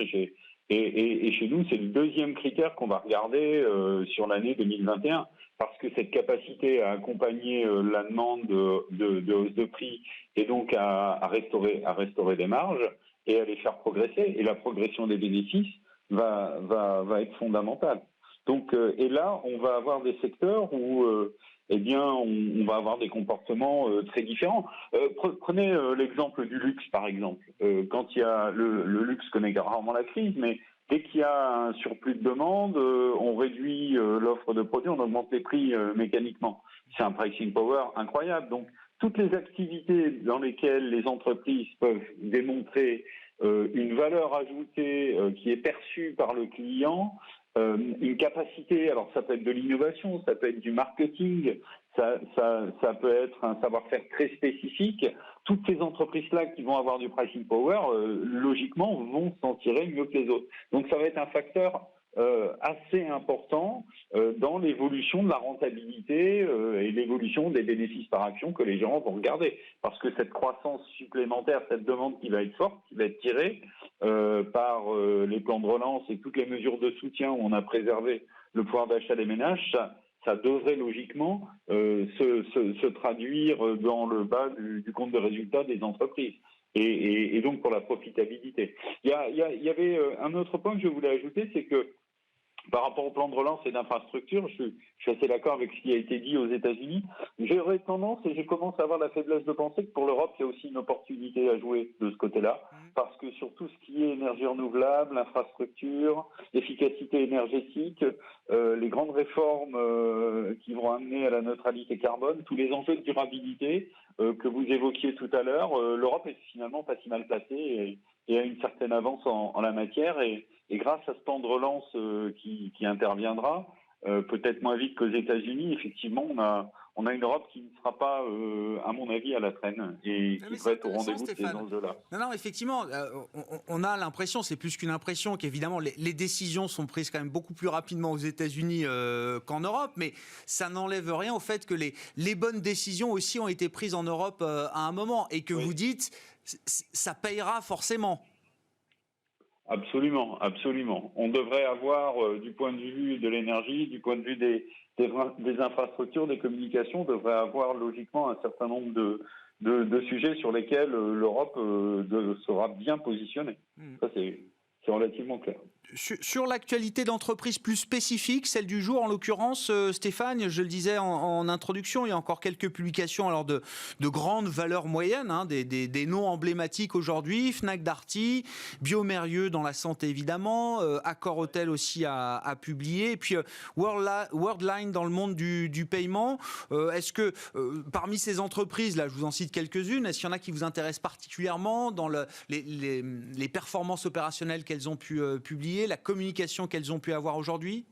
Et chez nous, c'est le deuxième critère qu'on va regarder sur l'année 2021. Parce que cette capacité à accompagner la demande de hausse de prix et donc à restaurer des marges et à les faire progresser, et la progression des bénéfices va être fondamentale. Donc, et là, on va avoir des secteurs où on va avoir des comportements très différents. Prenez l'exemple du luxe, par exemple. Quand il y a le luxe connaît rarement la crise, mais dès qu'il y a un surplus de demande, on réduit l'offre de produits, on augmente les prix mécaniquement. C'est un pricing power incroyable. Donc, toutes les activités dans lesquelles les entreprises peuvent démontrer une valeur ajoutée qui est perçue par le client, une capacité, alors ça peut être de l'innovation, ça peut être du marketing, ça peut être un savoir-faire très spécifique. Toutes ces entreprises-là qui vont avoir du pricing power, logiquement, vont s'en tirer mieux que les autres. Donc ça va être un facteur assez important dans l'évolution de la rentabilité et l'évolution des bénéfices par action que les gens vont regarder. Parce que cette croissance supplémentaire, cette demande qui va être forte, qui va être tirée par les plans de relance et toutes les mesures de soutien où on a préservé le pouvoir d'achat des ménages, ça devrait logiquement se traduire dans le bas du compte de résultat des entreprises. Et donc pour la profitabilité. Il y avait un autre point que je voulais ajouter, c'est que par rapport au plan de relance et d'infrastructure, je suis assez d'accord avec ce qui a été dit aux États-Unis. J'aurais tendance, et je commence à avoir la faiblesse de penser que pour l'Europe, il y a aussi une opportunité à jouer de ce côté-là, parce que sur tout ce qui est énergie renouvelable, infrastructure, efficacité énergétique, les grandes réformes qui vont amener à la neutralité carbone, tous les enjeux de durabilité que vous évoquiez tout à l'heure, l'Europe est finalement pas si mal placée et a une certaine avance en la matière. Et grâce à ce plan de relance qui interviendra, peut-être moins vite qu'aux États-Unis, effectivement, on a une Europe qui ne sera pas, à mon avis, à la traîne et qui devrait être au rendez-vous de ces enjeux-là. Non, effectivement, on a l'impression, c'est plus qu'une impression, qu'évidemment, les décisions sont prises quand même beaucoup plus rapidement aux États-Unis qu'en Europe, mais ça n'enlève rien au fait que les bonnes décisions aussi ont été prises en Europe à un moment et que vous dites, ça payera forcément. Absolument, absolument. On devrait avoir, du point de vue de l'énergie, du point de vue des infrastructures, des communications, on devrait avoir logiquement un certain nombre de sujets sur lesquels l'Europe sera bien positionnée. Ça, c'est relativement clair. Sur l'actualité d'entreprise plus spécifique, celle du jour en l'occurrence, Stéphane, je le disais en introduction, il y a encore quelques publications alors de grandes valeurs moyennes, hein, des noms emblématiques aujourd'hui, Fnac Darty, Biomérieux dans la santé évidemment, Accor Hotel aussi a publié, et puis Worldline dans le monde du paiement. Est-ce que parmi ces entreprises, là je vous en cite quelques-unes, est-ce qu'il y en a qui vous intéressent particulièrement dans les performances opérationnelles qu'elles ont pu publier, la communication qu'elles ont pu avoir aujourd'hui?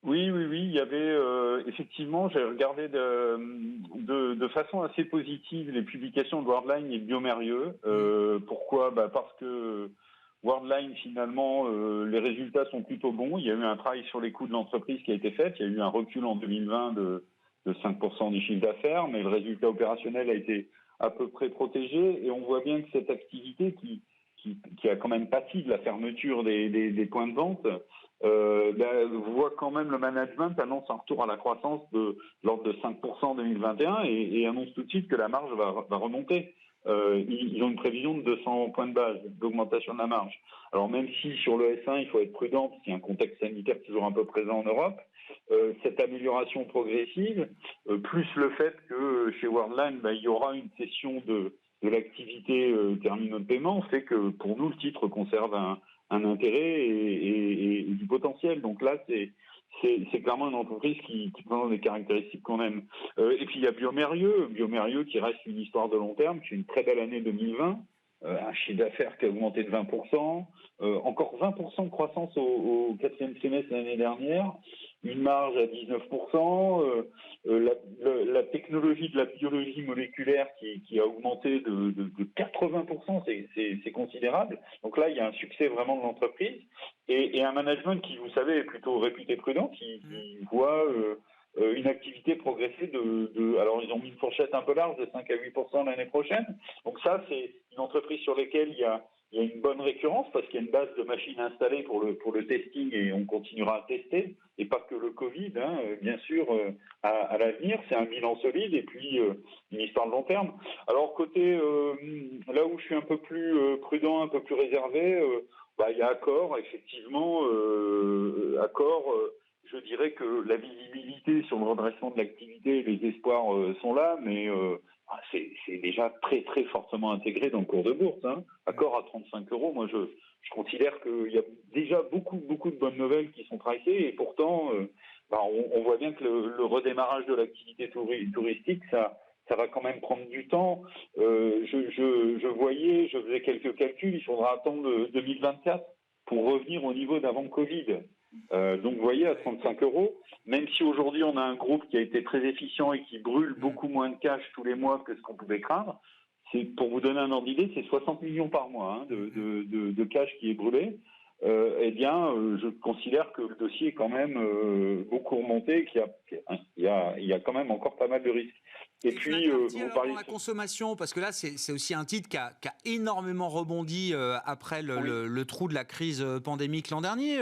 Oui. Il y avait effectivement, j'ai regardé de façon assez positive les publications de Worldline et de Biomérieux. Pourquoi ? Parce que Worldline, finalement, les résultats sont plutôt bons. Il y a eu un travail sur les coûts de l'entreprise qui a été fait. Il y a eu un recul en 2020 de 5% du chiffre d'affaires, mais le résultat opérationnel a été à peu près protégé. Et on voit bien que cette activité qui a quand même pâti de la fermeture des points de vente, voit quand même le management annonce un retour à la croissance de l'ordre de 5% en 2021 et annonce tout de suite que la marge va remonter. Ils ont une prévision de 200 points de base d'augmentation de la marge. Alors même si sur le S1, il faut être prudent, parce qu'il y a un contexte sanitaire toujours un peu présent en Europe, cette amélioration progressive, plus le fait que chez Worldline, il y aura une cession de l'activité terminaux de paiement, fait que pour nous, le titre conserve un intérêt et du potentiel. Donc là, c'est clairement une entreprise qui présente des caractéristiques qu'on aime. Et puis il y a Biomérieux qui reste une histoire de long terme, qui est une très belle année 2020, un chiffre d'affaires qui a augmenté de 20%, encore 20% de croissance au quatrième trimestre l'année dernière, une marge à 19%, la technologie de la biologie moléculaire qui a augmenté de 80%, c'est considérable. Donc là, il y a un succès vraiment de l'entreprise et un management qui, vous savez, est plutôt réputé prudent, qui voit une activité progresser alors ils ont mis une fourchette un peu large de 5 à 8% l'année prochaine. Donc ça, c'est une entreprise sur laquelle il y a une bonne récurrence parce qu'il y a une base de machines installées pour le testing et on continuera à tester. Et pas que le Covid, bien sûr, à l'avenir. C'est un bilan solide et puis une histoire de long terme. Alors côté, là où je suis un peu plus prudent, un peu plus réservé, il y a Accor, effectivement. Accor, je dirais que la visibilité sur le redressement de l'activité, les espoirs sont là, mais c'est déjà très très fortement intégré dans le cours de bourse. Accor à 35 €, moi je considère qu'il y a déjà beaucoup de bonnes nouvelles qui sont pricées et pourtant on voit bien que le redémarrage de l'activité touristique, ça va quand même prendre du temps. Je faisais quelques calculs, il faudra attendre 2024 pour revenir au niveau d'avant Covid. Donc vous voyez, à 35 €, même si aujourd'hui on a un groupe qui a été très efficient et qui brûle beaucoup moins de cash tous les mois que ce qu'on pouvait craindre, pour vous donner un ordre d'idée, c'est 60 millions par mois de cash qui est brûlé. je considère que le dossier est quand même beaucoup remonté, qu'il y a quand même encore pas mal de risques. Et puis, vous parlez de la consommation, parce que là, c'est aussi un titre qui a énormément rebondi après le trou de la crise pandémique l'an dernier.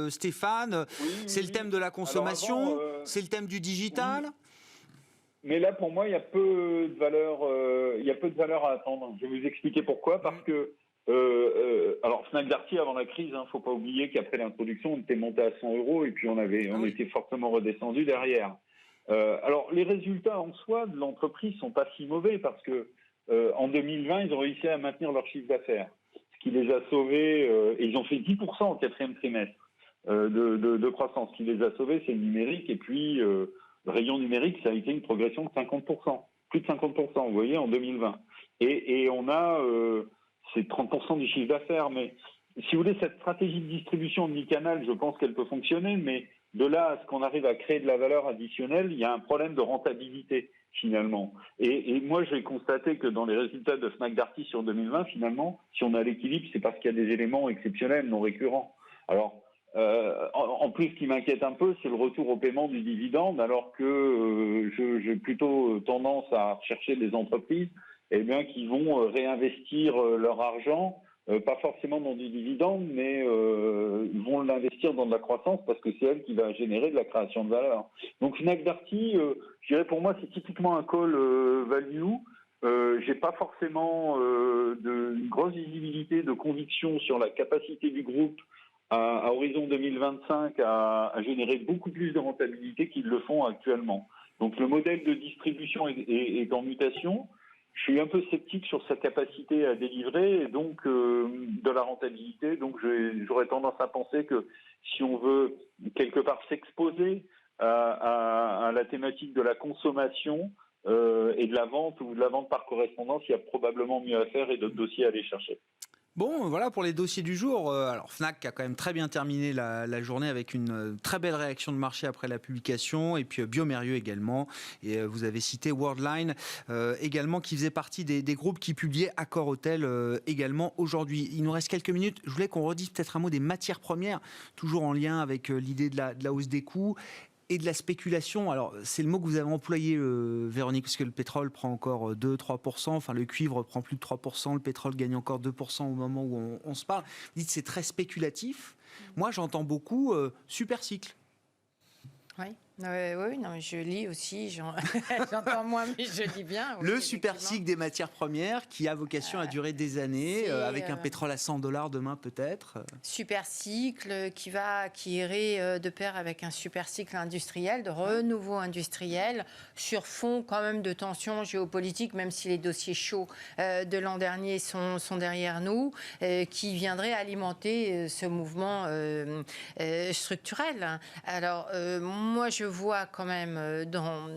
Stéphane, c'est le thème de la consommation, c'est le thème du digital. Oui. Mais là, pour moi, il y a peu de valeur à attendre. Je vais vous expliquer pourquoi. Parce que alors Fnac Darty avant la crise, faut pas oublier qu'après l'introduction, on était monté à 100 € et puis on était fortement redescendu derrière. Alors les résultats en soi de l'entreprise sont pas si mauvais parce que en 2020, ils ont réussi à maintenir leur chiffre d'affaires, ce qui les a sauvés. Et ils ont fait 10% au quatrième trimestre de croissance. Ce qui les a sauvés, c'est le numérique. Et puis le rayon numérique, ça a été une progression de 50%, plus de 50%. Vous voyez, en 2020. Et on a c'est 30% du chiffre d'affaires. Mais si vous voulez, cette stratégie de distribution omnicanal, je pense qu'elle peut fonctionner, mais de là à ce qu'on arrive à créer de la valeur additionnelle, il y a un problème de rentabilité, finalement. Et moi, j'ai constaté que dans les résultats de Fnac Darty sur 2020, finalement, si on a l'équilibre, c'est parce qu'il y a des éléments exceptionnels, non récurrents. Alors, en plus, ce qui m'inquiète un peu, c'est le retour au paiement du dividende, alors que j'ai plutôt tendance à rechercher des entreprises qui vont réinvestir leur argent, pas forcément dans du dividende, mais vont l'investir dans de la croissance parce que c'est elle qui va générer de la création de valeur. Donc Fnac Darty, je dirais pour moi, c'est typiquement un call value. J'ai pas forcément une grosse visibilité, de conviction sur la capacité du groupe à horizon 2025 à générer beaucoup plus de rentabilité qu'ils le font actuellement. Donc le modèle de distribution est en mutation. Je suis un peu sceptique sur sa capacité à délivrer et donc de la rentabilité. Donc j'aurais tendance à penser que si on veut quelque part s'exposer à la thématique de la consommation et de la vente ou de la vente par correspondance, il y a probablement mieux à faire et d'autres dossiers à aller chercher. Bon, voilà pour les dossiers du jour. Alors Fnac a quand même très bien terminé la journée avec une très belle réaction de marché après la publication, et puis bioMérieux également. Et vous avez cité Worldline également, qui faisait partie des groupes qui publiaient Accor Hotel également aujourd'hui. Il nous reste quelques minutes. Je voulais qu'on redise peut-être un mot des matières premières, toujours en lien avec l'idée de la hausse des coûts et de la spéculation. Alors, c'est le mot que vous avez employé, Véronique, parce que le pétrole prend encore 2-3%, enfin le cuivre prend plus de 3%, le pétrole gagne encore 2% au moment où on se parle. Vous dites que c'est très spéculatif. Moi, j'entends beaucoup super cycle. Oui. Oui, non, mais je lis aussi, j'entends moins, mais je lis bien. Oui, le super cycle des matières premières qui a vocation à durer des années, avec un pétrole à $100 demain peut-être. Super cycle qui irait de pair avec un super cycle industriel, de renouveau industriel, sur fond quand même de tensions géopolitiques, même si les dossiers chauds de l'an dernier sont derrière nous, qui viendraient alimenter ce mouvement structurel. Alors, moi, je vois quand même dans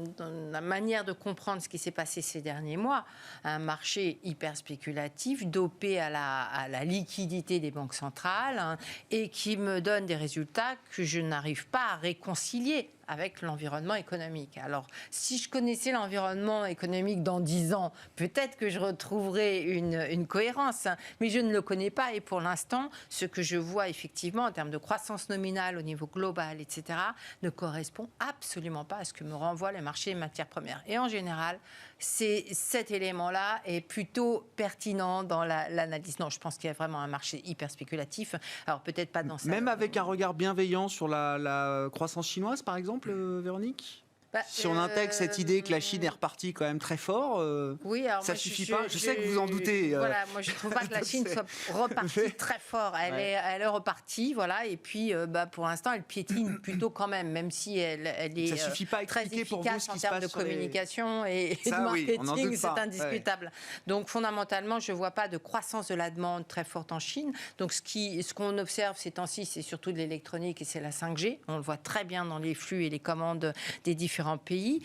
la manière de comprendre ce qui s'est passé ces derniers mois, un marché hyper spéculatif, dopé à la liquidité des banques centrales, et qui me donne des résultats que je n'arrive pas à réconcilier avec l'environnement économique. Alors, si je connaissais l'environnement économique dans 10 ans, peut-être que je retrouverais une cohérence, mais je ne le connais pas. Et pour l'instant, ce que je vois effectivement en termes de croissance nominale au niveau global, etc., ne correspond absolument pas à ce que me renvoient les marchés des matières premières. Et en général, cet élément-là est plutôt pertinent dans l'analyse. Non, je pense qu'il y a vraiment un marché hyper spéculatif. Alors, peut-être pas dans ça. Même avec un regard bienveillant sur la croissance chinoise, par exemple, Véronique ? Si on intègre cette idée que la Chine est repartie quand même très fort, oui, alors ça suffit pas. Je sais que vous en doutez. Voilà, moi je ne trouve pas que la Chine soit repartie très fort. Elle est repartie, voilà. Et puis, pour l'instant, elle piétine plutôt quand même si elle est ça suffit pas très efficace en termes de communication et de marketing, oui, c'est indiscutable. Donc fondamentalement, je ne vois pas de croissance de la demande très forte en Chine. Donc ce qu'on observe ces temps-ci, c'est surtout de l'électronique et c'est la 5G. On le voit très bien dans les flux et les commandes des différents pays.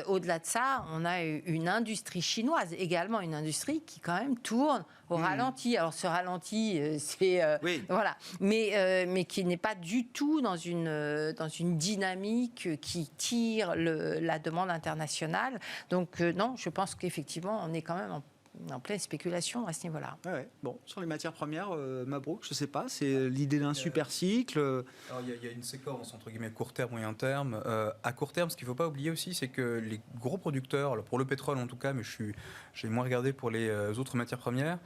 Au-delà de ça, on a une industrie chinoise, également une industrie qui quand même tourne au ralenti. Alors ce ralenti, c'est voilà, mais qui n'est pas du tout dans une dynamique qui tire la demande internationale. Donc non, je pense qu'effectivement, on est quand même en pleine spéculation à ce niveau-là. Ouais. Bon, sur les matières premières, Mabrouk, je ne sais pas, c'est l'idée d'un super cycle. Alors, il y a une séquence entre guillemets court terme, moyen terme. À court terme, ce qu'il ne faut pas oublier aussi, c'est que les gros producteurs, alors pour le pétrole en tout cas, mais j'ai moins regardé pour les autres matières premières,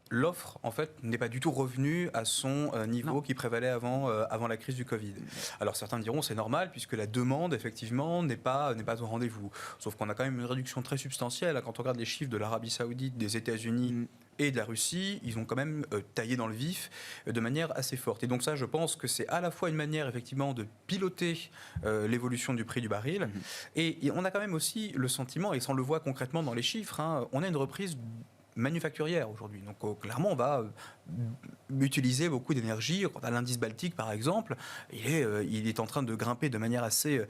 l'offre, en fait, n'est pas du tout revenue à son niveau qui prévalait avant la crise du Covid. Alors certains diront c'est normal puisque la demande, effectivement, n'est pas au rendez-vous. Sauf qu'on a quand même une réduction très substantielle. Quand on regarde les chiffres de l'Arabie Saoudite, des États-Unis et de la Russie, ils ont quand même taillé dans le vif de manière assez forte. Et donc ça, je pense que c'est à la fois une manière, effectivement, de piloter l'évolution du prix du baril. Et on a quand même aussi le sentiment, et ça on le voit concrètement dans les chiffres, on a une reprise manufacturière aujourd'hui. Donc clairement, on va utiliser beaucoup d'énergie. Quant à l'indice baltique, par exemple, il est en train de grimper de manière assez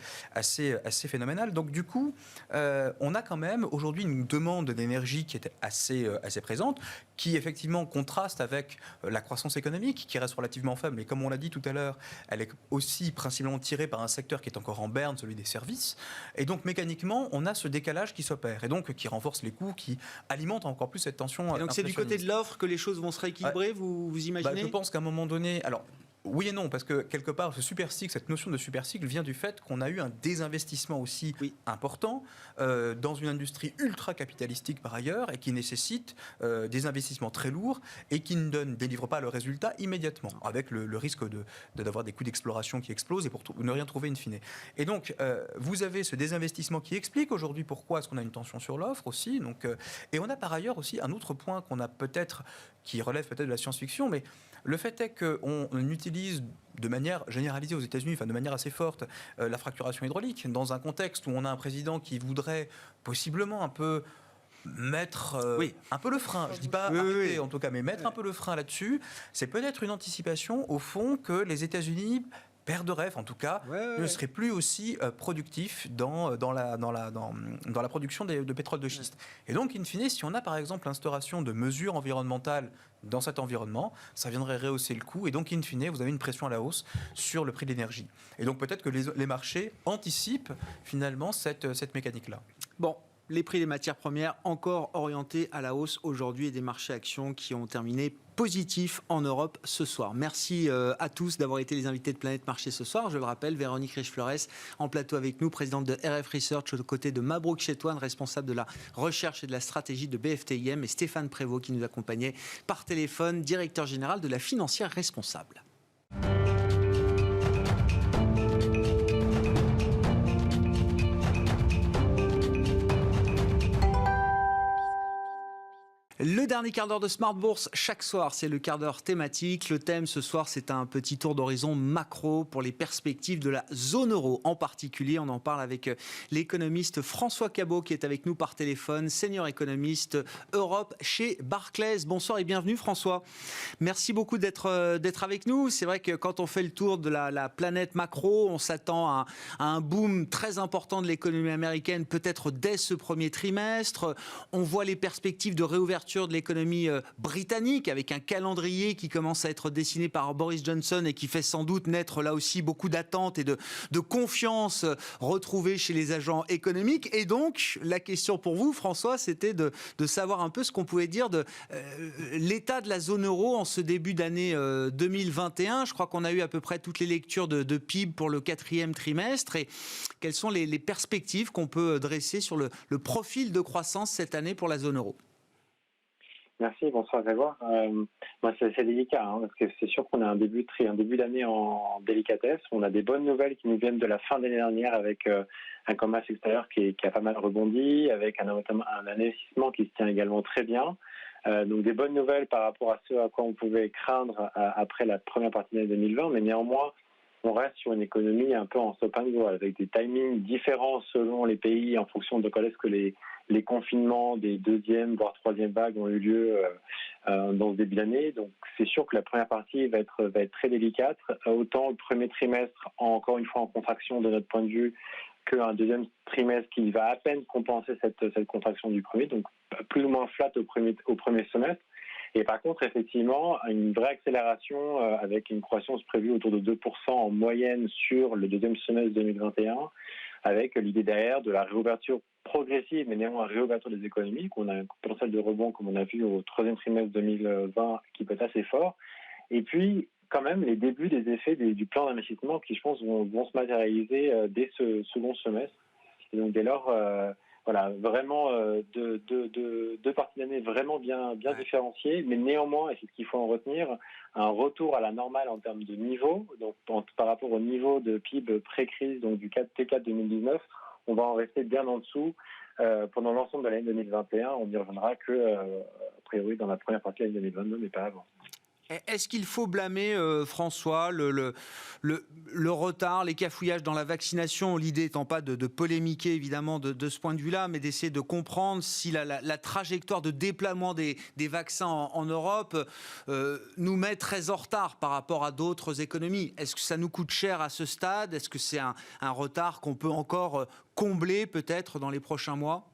phénoménale. Donc du coup, on a quand même aujourd'hui une demande d'énergie qui est assez présente, qui effectivement contraste avec la croissance économique, qui reste relativement faible. Mais comme on l'a dit tout à l'heure, elle est aussi principalement tirée par un secteur qui est encore en berne, celui des services. Et donc mécaniquement, on a ce décalage qui s'opère et donc qui renforce les coûts, qui alimente encore plus cette tension. Et donc c'est du côté de l'offre que les choses vont se rééquilibrer, vous imaginez ? Je pense qu'à un moment donné, alors oui et non, parce que quelque part, ce super cycle, cette notion de super cycle vient du fait qu'on a eu un désinvestissement aussi important dans une industrie ultra capitalistique par ailleurs et qui nécessite des investissements très lourds et qui ne délivre pas le résultat immédiatement, avec le risque d'avoir des coûts d'exploration qui explosent et pour ne rien trouver in fine. Et donc, vous avez ce désinvestissement qui explique aujourd'hui pourquoi est-ce qu'on a une tension sur l'offre aussi. Donc, et on a par ailleurs aussi un autre point qu'on a peut-être, qui relève peut-être de la science-fiction, mais le fait est qu'on utilise de manière généralisée aux États-Unis, enfin de manière assez forte, la fracturation hydraulique, dans un contexte où on a un président qui voudrait possiblement un peu mettre un peu le frein, je ne dis pas arrêter en tout cas, mais mettre un peu le frein là-dessus, c'est peut-être une anticipation au fond que les États-Unis perdent de rêve, en tout cas, ne seraient plus aussi productifs dans la production de pétrole de schiste. Et donc, in fine, si on a par exemple l'instauration de mesures environnementales dans cet environnement, ça viendrait rehausser le coût et donc, in fine, vous avez une pression à la hausse sur le prix de l'énergie. Et donc, peut-être que les marchés anticipent finalement cette mécanique-là. Bon. Les prix des matières premières encore orientés à la hausse aujourd'hui et des marchés actions qui ont terminé positifs en Europe ce soir. Merci à tous d'avoir été les invités de Planète Marché ce soir. Je le rappelle, Véronique Riche-Flores en plateau avec nous, présidente de RF Research aux côtés de Mabrouk Chetouane, responsable de la recherche et de la stratégie de BFTIM, et Stéphane Prévost qui nous accompagnait par téléphone, directeur général de la financière responsable. Le dernier quart d'heure de Smart Bourse, chaque soir, c'est le quart d'heure thématique. Le thème ce soir, c'est un petit tour d'horizon macro pour les perspectives de la zone euro. En particulier, on en parle avec l'économiste François Cabot qui est avec nous par téléphone, senior économiste Europe chez Barclays. Bonsoir et bienvenue François. Merci beaucoup d'être avec nous. C'est vrai que quand on fait le tour de la planète macro, on s'attend à un boom très important de l'économie américaine, peut-être dès ce premier trimestre. On voit les perspectives de réouverture de l'économie britannique avec un calendrier qui commence à être dessiné par Boris Johnson et qui fait sans doute naître là aussi beaucoup d'attentes et de confiance retrouvée chez les agents économiques. Et donc, la question pour vous, François, c'était de savoir un peu ce qu'on pouvait dire de l'état de la zone euro en ce début d'année 2021. Je crois qu'on a eu à peu près toutes les lectures de PIB pour le 4e trimestre. Et quelles sont les perspectives qu'on peut dresser sur le profil de croissance cette année pour la zone euro ? Merci, bonsoir Grégoire. C'est délicat, parce que c'est sûr qu'on a un début d'année en délicatesse. On a des bonnes nouvelles qui nous viennent de la fin de l'année dernière avec un commerce extérieur qui a pas mal rebondi, avec un investissement qui se tient également très bien. Donc des bonnes nouvelles par rapport à ce à quoi on pouvait craindre après la première partie de l'année 2020, mais néanmoins, on reste sur une économie un peu en stop and go, avec des timings différents selon les pays en fonction de quand est-ce que les confinements des deuxième voire troisième vagues ont eu lieu dans ce début d'année. Donc c'est sûr que la première partie va être très délicate. Autant le premier trimestre, encore une fois en contraction de notre point de vue, qu'un deuxième trimestre qui va à peine compenser cette contraction du premier, donc plus ou moins flat au premier semestre. Et par contre, effectivement, une vraie accélération avec une croissance prévue autour de 2% en moyenne sur le deuxième semestre 2021, avec l'idée derrière de la réouverture progressive, mais néanmoins réouverture des économies, qu'on a un potentiel de rebond, comme on a vu au troisième trimestre 2020, qui peut être assez fort. Et puis, quand même, les débuts des effets du plan d'investissement qui, je pense, vont se matérialiser dès ce second semestre. Et donc, dès lors, vraiment deux parties d'année vraiment bien différenciées, mais néanmoins, et c'est ce qu'il faut en retenir, un retour à la normale en termes de niveau. Donc, par rapport au niveau de PIB pré-crise, donc du T4 2019, on va en rester bien en dessous pendant l'ensemble de l'année 2021. On n'y reviendra que, a priori, dans la première partie de l'année 2022, mais pas avant. Est-ce qu'il faut blâmer, François, le retard, les cafouillages dans la vaccination, l'idée étant pas de polémiquer évidemment de ce point de vue-là, mais d'essayer de comprendre si la trajectoire de déploiement des vaccins en Europe nous met très en retard par rapport à d'autres économies? Est-ce que ça nous coûte cher à ce stade? Est-ce que c'est un retard qu'on peut encore combler peut-être dans les prochains mois?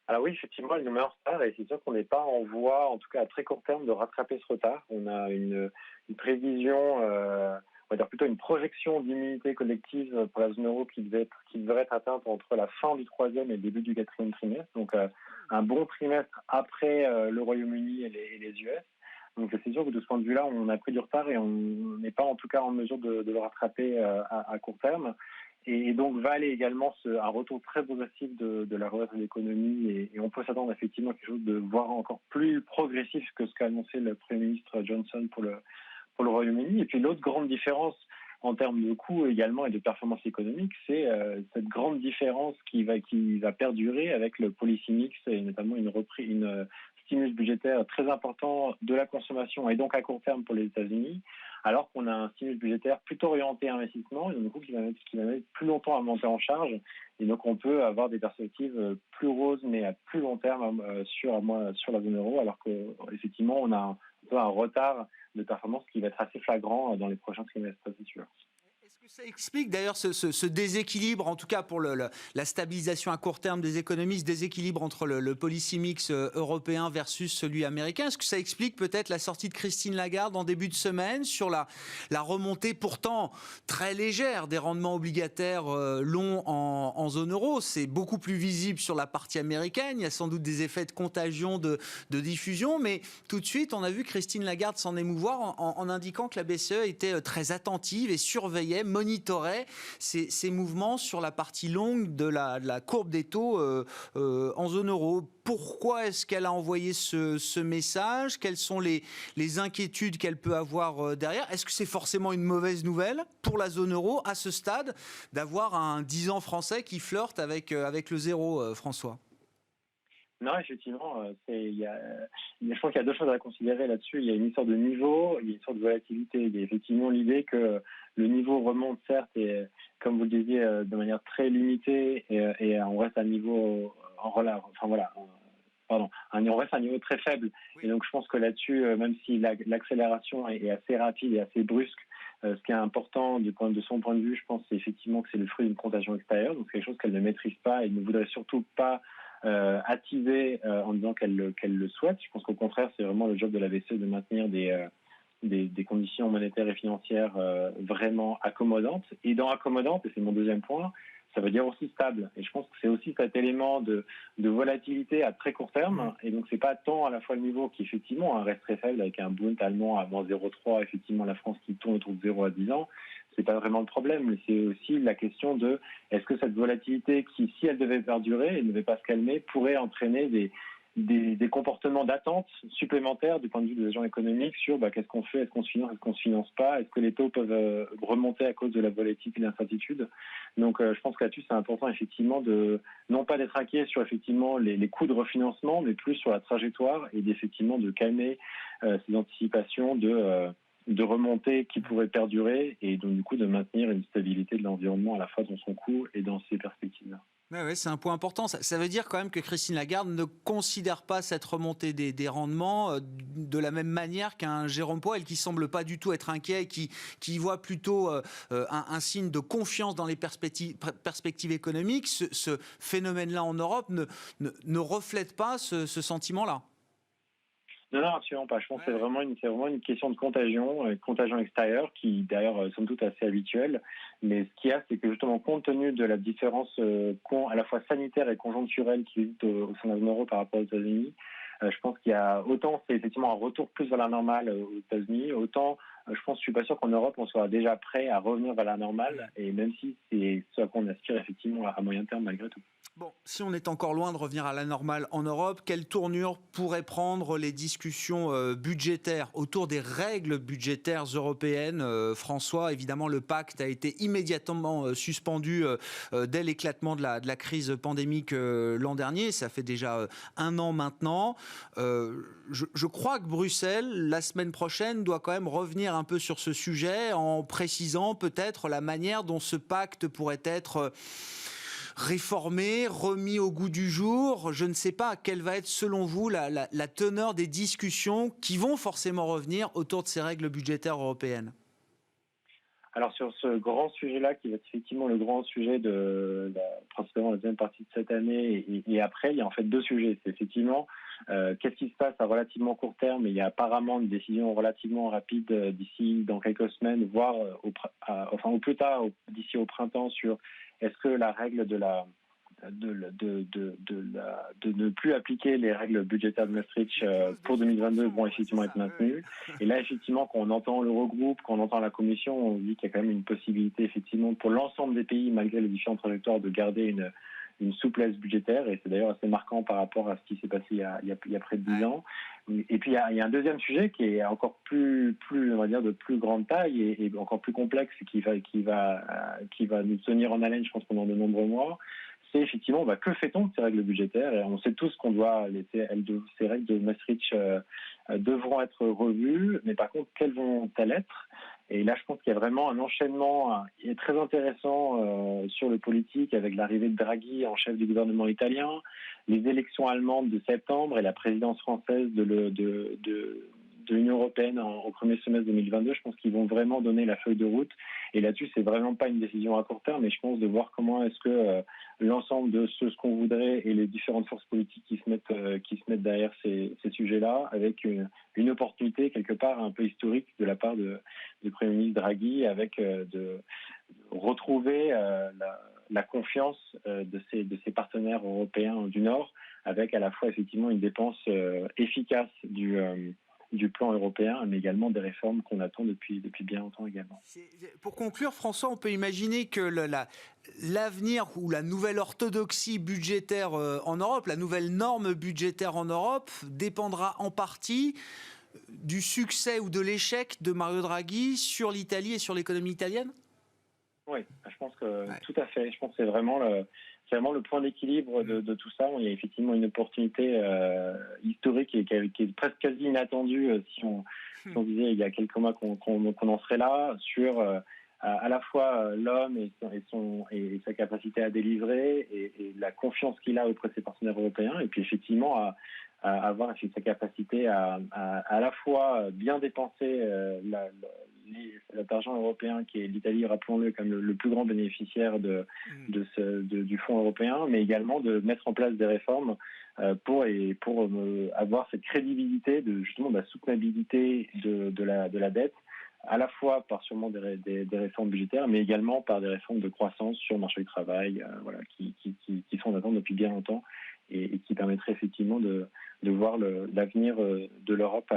Alors oui, effectivement, elle nous met en retard et c'est sûr qu'on n'est pas en voie, en tout cas à très court terme, de rattraper ce retard. On a une prévision, on va dire plutôt une projection d'immunité collective pour la zone euro qui devrait être atteinte entre la fin du troisième et le début du quatrième trimestre. Donc un bon trimestre après le Royaume-Uni et les US. Donc c'est sûr que de ce point de vue-là, on a pris du retard et on n'est pas en tout cas en mesure de le rattraper à court terme. Et donc va aller également un retour très progressif de la relance de l'économie et on peut s'attendre effectivement à quelque chose de voire encore plus progressif que ce qu'a annoncé le Premier ministre Johnson pour le Royaume-Uni. Et puis l'autre grande différence en termes de coûts également et de performance économique, c'est cette grande différence qui va perdurer avec le policy mix et notamment une stimulus budgétaire très important de la consommation et donc à court terme pour les États-Unis, alors qu'on a un stimulus budgétaire plutôt orienté à investissement et donc du coup qui va mettre plus longtemps à monter en charge. Et donc on peut avoir des perspectives plus roses mais à plus long terme sur la zone euro, alors qu'effectivement on a un retard de performance qui va être assez flagrant dans les prochains trimestres, c'est sûr. Est-ce que ça explique d'ailleurs ce déséquilibre, en tout cas pour la stabilisation à court terme des économies, ce déséquilibre entre le policy mix européen versus celui américain? Est-ce que ça explique peut-être la sortie de Christine Lagarde en début de semaine sur la remontée pourtant très légère des rendements obligataires longs en zone euro? C'est beaucoup plus visible sur la partie américaine. Il y a sans doute des effets de contagion, de diffusion, mais tout de suite, on a vu Christine Lagarde s'en émouvoir en indiquant que la BCE était très attentive et surveillait, monitorait ces mouvements sur la partie longue de la courbe des taux en zone euro. Pourquoi est-ce qu'elle a envoyé ce message? Quelles sont les inquiétudes qu'elle peut avoir derrière? Est-ce que c'est forcément une mauvaise nouvelle pour la zone euro à ce stade d'avoir un 10 ans français qui flirte avec le zéro, François? Non, effectivement, je pense qu'il y a deux choses à considérer là-dessus. Il y a une histoire de niveau, il y a une histoire de volatilité. Il y a effectivement l'idée que le niveau remonte, certes, et comme vous le disiez, de manière très limitée, et on reste à un niveau on reste à un niveau très faible. Oui. Et donc, je pense que là-dessus, même si l'accélération est assez rapide et assez brusque, ce qui est important de son point de vue, je pense, c'est effectivement que c'est le fruit d'une contagion extérieure. Donc, c'est quelque chose qu'elle ne maîtrise pas et ne voudrait surtout pas attiser en disant qu'elle le souhaite. Je pense qu'au contraire, c'est vraiment le job de la BCE de maintenir des conditions monétaires et financières vraiment accommodantes. Et dans accommodante, et c'est mon deuxième point, ça veut dire aussi stable. Et je pense que c'est aussi cet élément de volatilité à très court terme. Et donc, c'est pas tant à la fois le niveau qui, effectivement, reste très faible avec un Bund allemand à moins 0,3, effectivement, la France qui tourne autour de 0 à 10 ans. C'est pas vraiment le problème, mais c'est aussi la question de est-ce que cette volatilité qui, si elle devait perdurer et ne devait pas se calmer, pourrait entraîner des comportements d'attente supplémentaires du point de vue des agents économiques sur qu'est-ce qu'on fait, est-ce qu'on se finance, est-ce qu'on se finance pas, est-ce que les taux peuvent remonter à cause de la volatilité et de l'incertitude. Donc je pense que là-dessus c'est important effectivement de non pas d'être inquiet sur effectivement les coûts de refinancement, mais plus sur la trajectoire et d'effectivement de calmer ces anticipations de remontée qui pourraient perdurer et donc du coup de maintenir une stabilité de l'environnement à la fois dans son coût et dans ses perspectives. Oui, c'est un point important. Ça veut dire quand même que Christine Lagarde ne considère pas cette remontée des rendements de la même manière qu'un Jérôme Powell qui semble pas du tout être inquiet, qui voit plutôt un signe de confiance dans les perspectives économiques. Ce phénomène-là en Europe ne reflète pas ce sentiment-là. Non, absolument pas. Je pense que c'est vraiment une question de contagion extérieure qui, d'ailleurs, somme toute assez habituelle. Mais ce qu'il y a, c'est que justement, compte tenu de la différence à la fois sanitaire et conjoncturelle qui existe au sein de la zone euro par rapport aux États-Unis, je pense qu'il y a autant, c'est effectivement un retour plus vers la normale aux États-Unis, autant, je suis pas sûr qu'en Europe, on soit déjà prêt à revenir vers la normale, et même si c'est ce à quoi on aspire effectivement à moyen terme malgré tout. Bon, si on est encore loin de revenir à la normale en Europe, quelle tournure pourraient prendre les discussions budgétaires autour des règles budgétaires européennes François, évidemment, le pacte a été immédiatement suspendu dès l'éclatement de la crise pandémique l'an dernier. Ça fait déjà 1 an maintenant. Je crois que Bruxelles, la semaine prochaine, doit quand même revenir un peu sur ce sujet en précisant peut-être la manière dont ce pacte pourrait être réformé, remis au goût du jour. Je ne sais pas quelle va être, selon vous, la teneur des discussions qui vont forcément revenir autour de ces règles budgétaires européennes. Alors sur ce grand sujet-là, qui va être effectivement le grand sujet principalement la deuxième partie de cette année et après, il y a en fait 2 sujets. C'est effectivement qu'est-ce qui se passe à relativement court terme, et il y a apparemment une décision relativement rapide d'ici dans quelques semaines, voire au plus tard d'ici au printemps, sur est-ce que la règle de ne plus appliquer les règles budgétaires de Maastricht pour 2022 vont effectivement être maintenues. Et là, effectivement, quand on entend l'Eurogroupe, quand on entend la Commission, on dit qu'il y a quand même une possibilité, effectivement, pour l'ensemble des pays, malgré les différentes trajectoires, de garder une souplesse budgétaire, et c'est d'ailleurs assez marquant par rapport à ce qui s'est passé il y a près de 10 ans. Et puis il y a un deuxième sujet qui est encore plus on va dire de plus grande taille et encore plus complexe, qui va nous tenir en haleine, je pense, pendant de nombreux mois. C'est effectivement que fait-on de ces règles budgétaires, et on sait tous qu'on ces règles de Maastricht devront être revues, mais par contre, quelles vont-elles être? Et là, je pense qu'il y a vraiment un enchaînement très intéressant sur le politique, avec l'arrivée de Draghi en chef du gouvernement italien, les élections allemandes de septembre et la présidence française de l'Union européenne au premier semestre 2022. Je pense qu'ils vont vraiment donner la feuille de route. Et là-dessus, c'est vraiment pas une décision à court terme, mais je pense de voir comment est-ce que l'ensemble de ce qu'on voudrait et les différentes forces politiques qui se mettent derrière ces sujets-là, avec une opportunité quelque part un peu historique de la part du Premier ministre Draghi, avec de retrouver la confiance de ses partenaires européens du Nord, avec à la fois effectivement une dépense efficace du plan européen, mais également des réformes qu'on attend depuis bien longtemps également. Pour conclure, François, on peut imaginer que l'avenir ou la nouvelle orthodoxie budgétaire en Europe, la nouvelle norme budgétaire en Europe, dépendra en partie du succès ou de l'échec de Mario Draghi sur l'Italie et sur l'économie italienne? Oui, je pense que tout à fait. Je pense que c'est vraiment le point d'équilibre de tout ça. Il y a effectivement une opportunité historique et qui est presque quasi inattendue si on disait il y a quelques mois qu'on en serait là, sur à la fois l'homme et sa capacité à délivrer et la confiance qu'il a auprès de ses partenaires européens, et puis effectivement à avoir sa capacité à la fois bien dépenser l'argent européen, qui est l'Italie, rappelons-le, comme le plus grand bénéficiaire du fonds européen, mais également de mettre en place des réformes pour avoir cette crédibilité de la soutenabilité de la dette, à la fois par sûrement des réformes budgétaires, mais également par des réformes de croissance sur le marché du travail, qui sont en attente depuis bien longtemps, et qui permettraient effectivement de voir l'avenir de l'Europe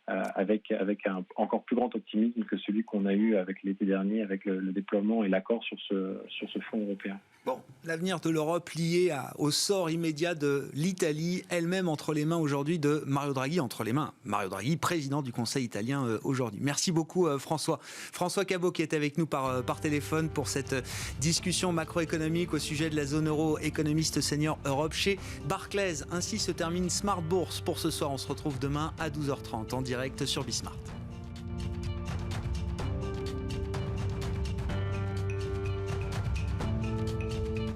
avec un encore plus grand optimisme que celui qu'on a eu avec l'été dernier, avec le déploiement et l'accord sur ce fonds européen. Bon, l'avenir de l'Europe lié au sort immédiat de l'Italie, elle-même entre les mains aujourd'hui de Mario Draghi, Mario Draghi, président du Conseil italien aujourd'hui. Merci beaucoup François. François Cabot qui est avec nous par téléphone pour cette discussion macroéconomique au sujet de la zone euro, économiste senior Europe chez Barclays. Ainsi se termine Smart Bourse pour ce soir. On se retrouve demain à 12h30 en direct sur Bismart.